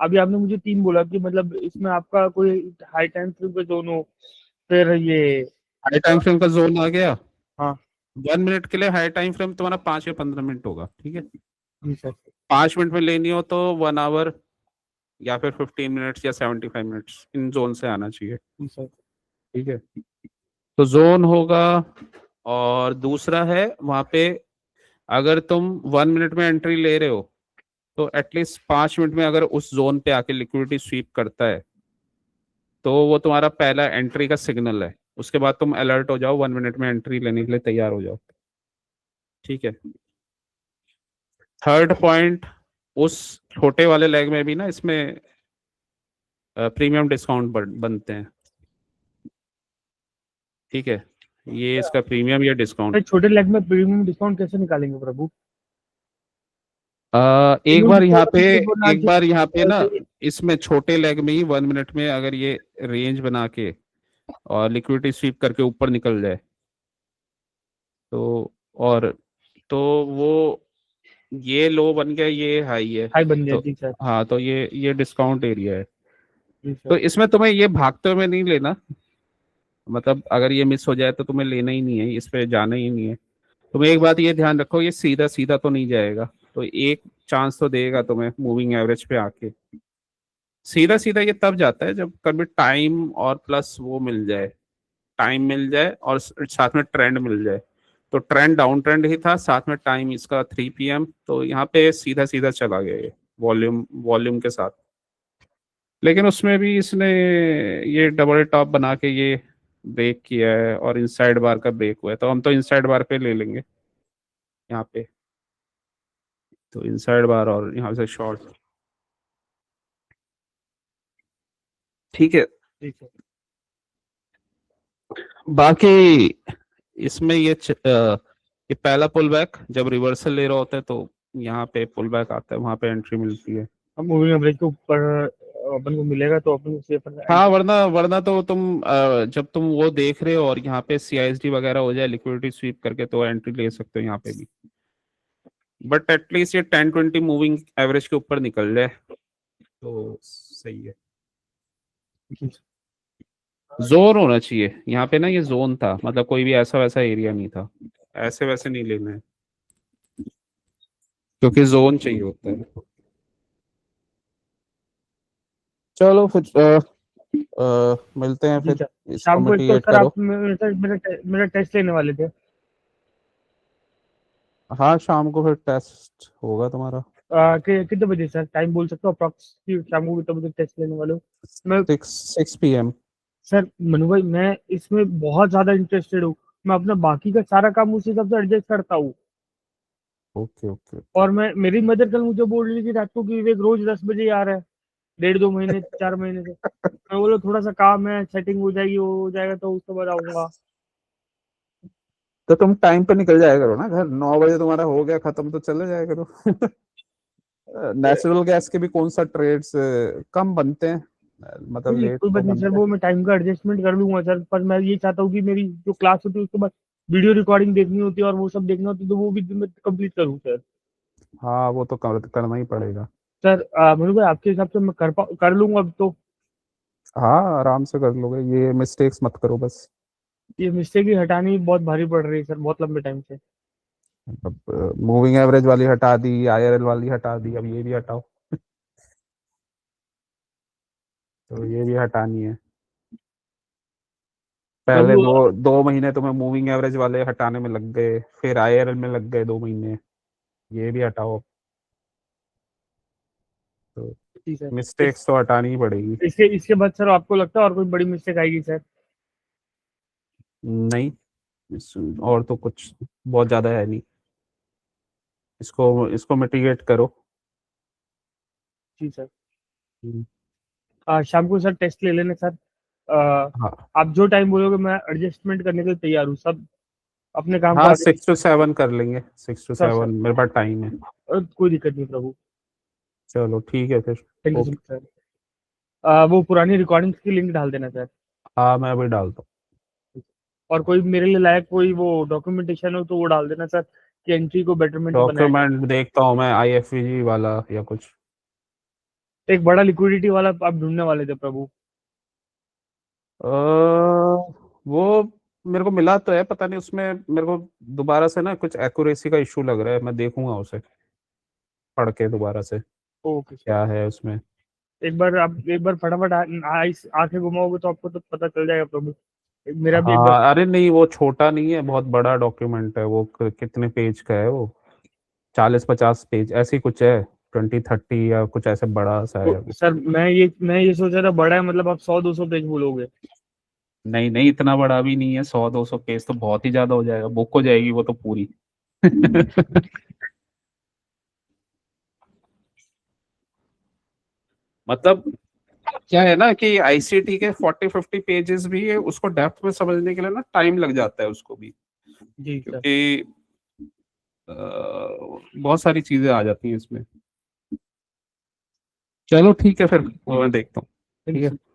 अभी आपने मुझे 3 बोला कि मतलब इसमें आपका कोई हाई टाइम फ्रेम का जोन हो, फिर ये हाई टाइम फ्रेम का जोन आ गया। हाँ 1 मिनट के लिए हाई टाइम फ्रेम तुम्हारा 5 या 15 मिनट होगा। ठीक है, जी सर। 5 मिनट में लेनी हो तो 1 आवर, या फिर 15 मिनट्स या 75 मिनट्स, इन जोन से आना चाहिए। जी सर। ठीक है, तो जोन होगा। और दूसरा है वहां पे, अगर तुम 1 मिनट में एंट्री ले रहे हो तो एटलीस्ट 5 मिनट में अगर उस जोन पे आके लिक्विडिटी स्वीप करता है तो वो तुम्हारा पहला एंट्री का सिग्नल है। उसके बाद तुम अलर्ट हो जाओ, 1 मिनट में एंट्री लेने के लिए तैयार हो जाओ। ठीक है, थर्ड पॉइंट, उस छोटे वाले लेग में भी ना इसमें प्रीमियम डिस्काउंट बनते हैं। ठीक है, ये इसका प्रीमियम या सर डिस्काउंट। छोटे लेग में प्रीमियम डिस्काउंट कैसे निकालेंगे प्रभु? एक बार यहाँ पे, एक बार यहाँ पे ना, चाहिए। इसमें छोटे लेग में ही 1 मिनट में अगर ये रेंज बना के और लिक्विडिटी स्वीप करके ऊपर निकल जाए तो, और तो वो ये लो बन गया, ये हाई है। हाई बन गया तो जी सर। हाँ, तो ये डिस्काउंट एरिया है। जी तो सर। इसमें तुम्हें ये भागते हुए नहीं लेना, मतलब अगर ये मिस हो जाए तो तुम्हें लेना ही नहीं है, इस पे जाना ही नहीं है। तुम्हें एक बात ये ध्यान रखो, ये सीधा सीधा तो नहीं जाएगा, तो एक चांस तो देगा तुम्हें मूविंग एवरेज पे आके। सीधा सीधा ये तब जाता है जब कभी टाइम और प्लस वो मिल जाए, टाइम मिल जाए और साथ में ट्रेंड मिल जाए। तो ट्रेंड डाउन ट्रेंड ही था, साथ में टाइम इसका 3 PM, तो यहाँ पे सीधा सीधा चला गया ये वॉल्यूम वॉल्यूम के साथ। लेकिन उसमें भी इसने ये डबल टॉप बना के ये ब्रेक किया है और इनसाइड बार का ब्रेक हुआ है, तो हम तो इनसाइड बार पे ले लेंगे यहाँ पे। तो इनसाइड बार और यहाँ से शॉर्ट, ठीक है। ठीक है। बाकी इसमें ये पहला पुल बैक जब रिवर्सल ले रहा होता है तो यहाँ पे पुल बैक आता है, वहां पे एंट्री मिलती है। अब मूविंग एवरेज के ऊपर अपन को मिलेगा तो अपन उसे अपन हाँ, एंट्री। वरना वरना तो तुम जब तुम वो देख रहे हो और यहाँ पे CISD वगैरह हो जाए लिक्विडिटी स्वीप करके, तो एंट्री ले सकते हो यहाँ पे भी। बट एटलीस्ट ये 10-20 मूविंग एवरेज के ऊपर निकल जाए तो सही है। जोन होना चाहिए यहाँ पे ना, ये जोन था, मतलब कोई भी ऐसा वैसा एरिया नहीं था, ऐसे वैसे नहीं लेना है, क्योंकि जोन चाहिए होता है। चलो फिर मिलते हैं जी फिर, सर। इसको शाम को एक तो मिटिगेट सर करो। आप मेरा टेस्ट लेने वाले थे। हाँ, शाम को फिर टेस्ट होगा तुम्हारा। कितने बजे सर, टाइम बोल सकते हो अप्रॉक्स कि शाम को कितने बजे टेस्ट लेने वाले हो? मैं 6 PM। सर मनु भाई, मैं इसमें बहुत ज्यादा इंटरेस्टेड हूँ। मैं अपना बाकी का सारा काम उस हिसाब से एडजस्ट करता हूँ। Okay okay okay. और मैं, मेरी मदर कल मुझे बोल रही थी रात को कि विवेक रोज 10 बजे आ रहा है, 1.5 2 महीने 4 महीने से। मैं बोला थोड़ा सा काम है, सेटिंग हो जाएगी, वो हो जाएगा तो उसके बाद आऊंगा। तो तुम टाइम पे निकल जाया करो ना घर, 9 बजे तुम्हारा हो गया खत्म तो चले जाया करो। नेचुरल गैस के भी कौन सा ट्रेड्स कम बनते हैं, मतलब नहीं लेट कोई तो बात नहीं सर, बनते हैं। वो मैं टाइम का एडजस्टमेंट कर लूंगा सर। पर मैं ये चाहता हूँ कि मेरी जो क्लास होती है उसके बाद वीडियो रिकॉर्डिंग देखनी होती है और वो सब देखना होता है, तो वो भी मैं कंप्लीट करूँ सर। हाँ, वो तो करना ही पड़ेगा। सर मनु भाई, आपके हिसाब से मैं कर लूंगा अब तो? हाँ, आराम से कर लोगे, ये मिस्टेक्स मत करो बस। ये मिस्टेक ही हटानी बहुत भारी पड़ रही है सर, बहुत लंबे टाइम से। मतलब मूविंग एवरेज वाली हटा दी, IRL वाली हटा दी, अब ये भी हटाओ। तो ये भी हटानी है। पहले प्रभु। 2 2 महीने तुम्हें मूविंग एवरेज वाले हटाने में लग गए, फिर IRL में लग गए 2 महीने, ये भी हटाओ। तो जी सर। मिस्टेक्स तो हटानी ही पड़ेगी। इसके इसके बाद सर आपको लगता है और कोई बड़ी मिस्टेक आएगी सर? नहीं, और तो कुछ बहुत ज्यादा है नहीं, इसको इसको मिटिगेट करो। जी सर। हम्म, शाम को सर टेस्ट ले लेना सर। हाँ आप जो टाइम बोलोगे मैं एडजस्टमेंट करने के लिए तैयार हूँ सब। अपने काम को हाँ, आगे। 6 to 7 कर लेंगे, six two sir sir, seven मेरे पास टाइम है। कोई दिक्कत नहीं प्रभु। चलो ठीक है फिर। Thank you so okay. Much sir. वो पुरानी रिकॉर्डिंग्स की लिंक डाल देना सर। हाँ, मैं अभी डालता और कोई मेरे लिए लायक कोई वो डॉक्यूमेंटेशन हो तो वो डाल देना सर, कि एंट्री को बेटरमेंट हूँ, बनाया जाए। डॉक्यूमेंट देखता हूँ मैं, IFVG वाला या कुछ। एक बड़ा लिक्विडिटी वाला आप ढूंढने वाले थे प्रभु। वो मेरे को मिला तो है, पता नहीं उसमें मेरे को दोबारा से ना कुछ एक्यूरेसी का इशू लग रहा है, मैं देखूंगा उसे पढ़ के दोबारा से ओके सर। क्या है उसमें। एक बार आप एक बार फटाफट आंखें घुमाओगे तो आपको तो पता चल जाएगा प्रभु। मेरा भी एक बार। हाँ, अरे नहीं, वो छोटा नहीं है, बहुत बड़ा डॉक्यूमेंट है वो, कितने पेज का है वो, 40-50 पेज ऐसी कुछ है, 20-30 या कुछ ऐसे बड़ा सा तो है वो। सर मैं ये सोच रहा था बड़ा है, मतलब आप 100 200 पेज बोलोगे? नहीं नहीं, इतना बड़ा भी नहीं है, 100-200 पेज तो बहुत ही ज्यादा हो जाएगा, बुक हो जाएगी वो तो पूरी। मतलब क्या है ना कि ICT के 40-50 पेजेस भी है, उसको डेप्थ में समझने के लिए ना टाइम लग जाता है उसको भी, जी सर। क्योंकि बहुत सारी चीजें आ जाती हैं इसमें। चलो ठीक है फिर, वो मैं देखता हूँ। थैंक ठीक यू है। सर।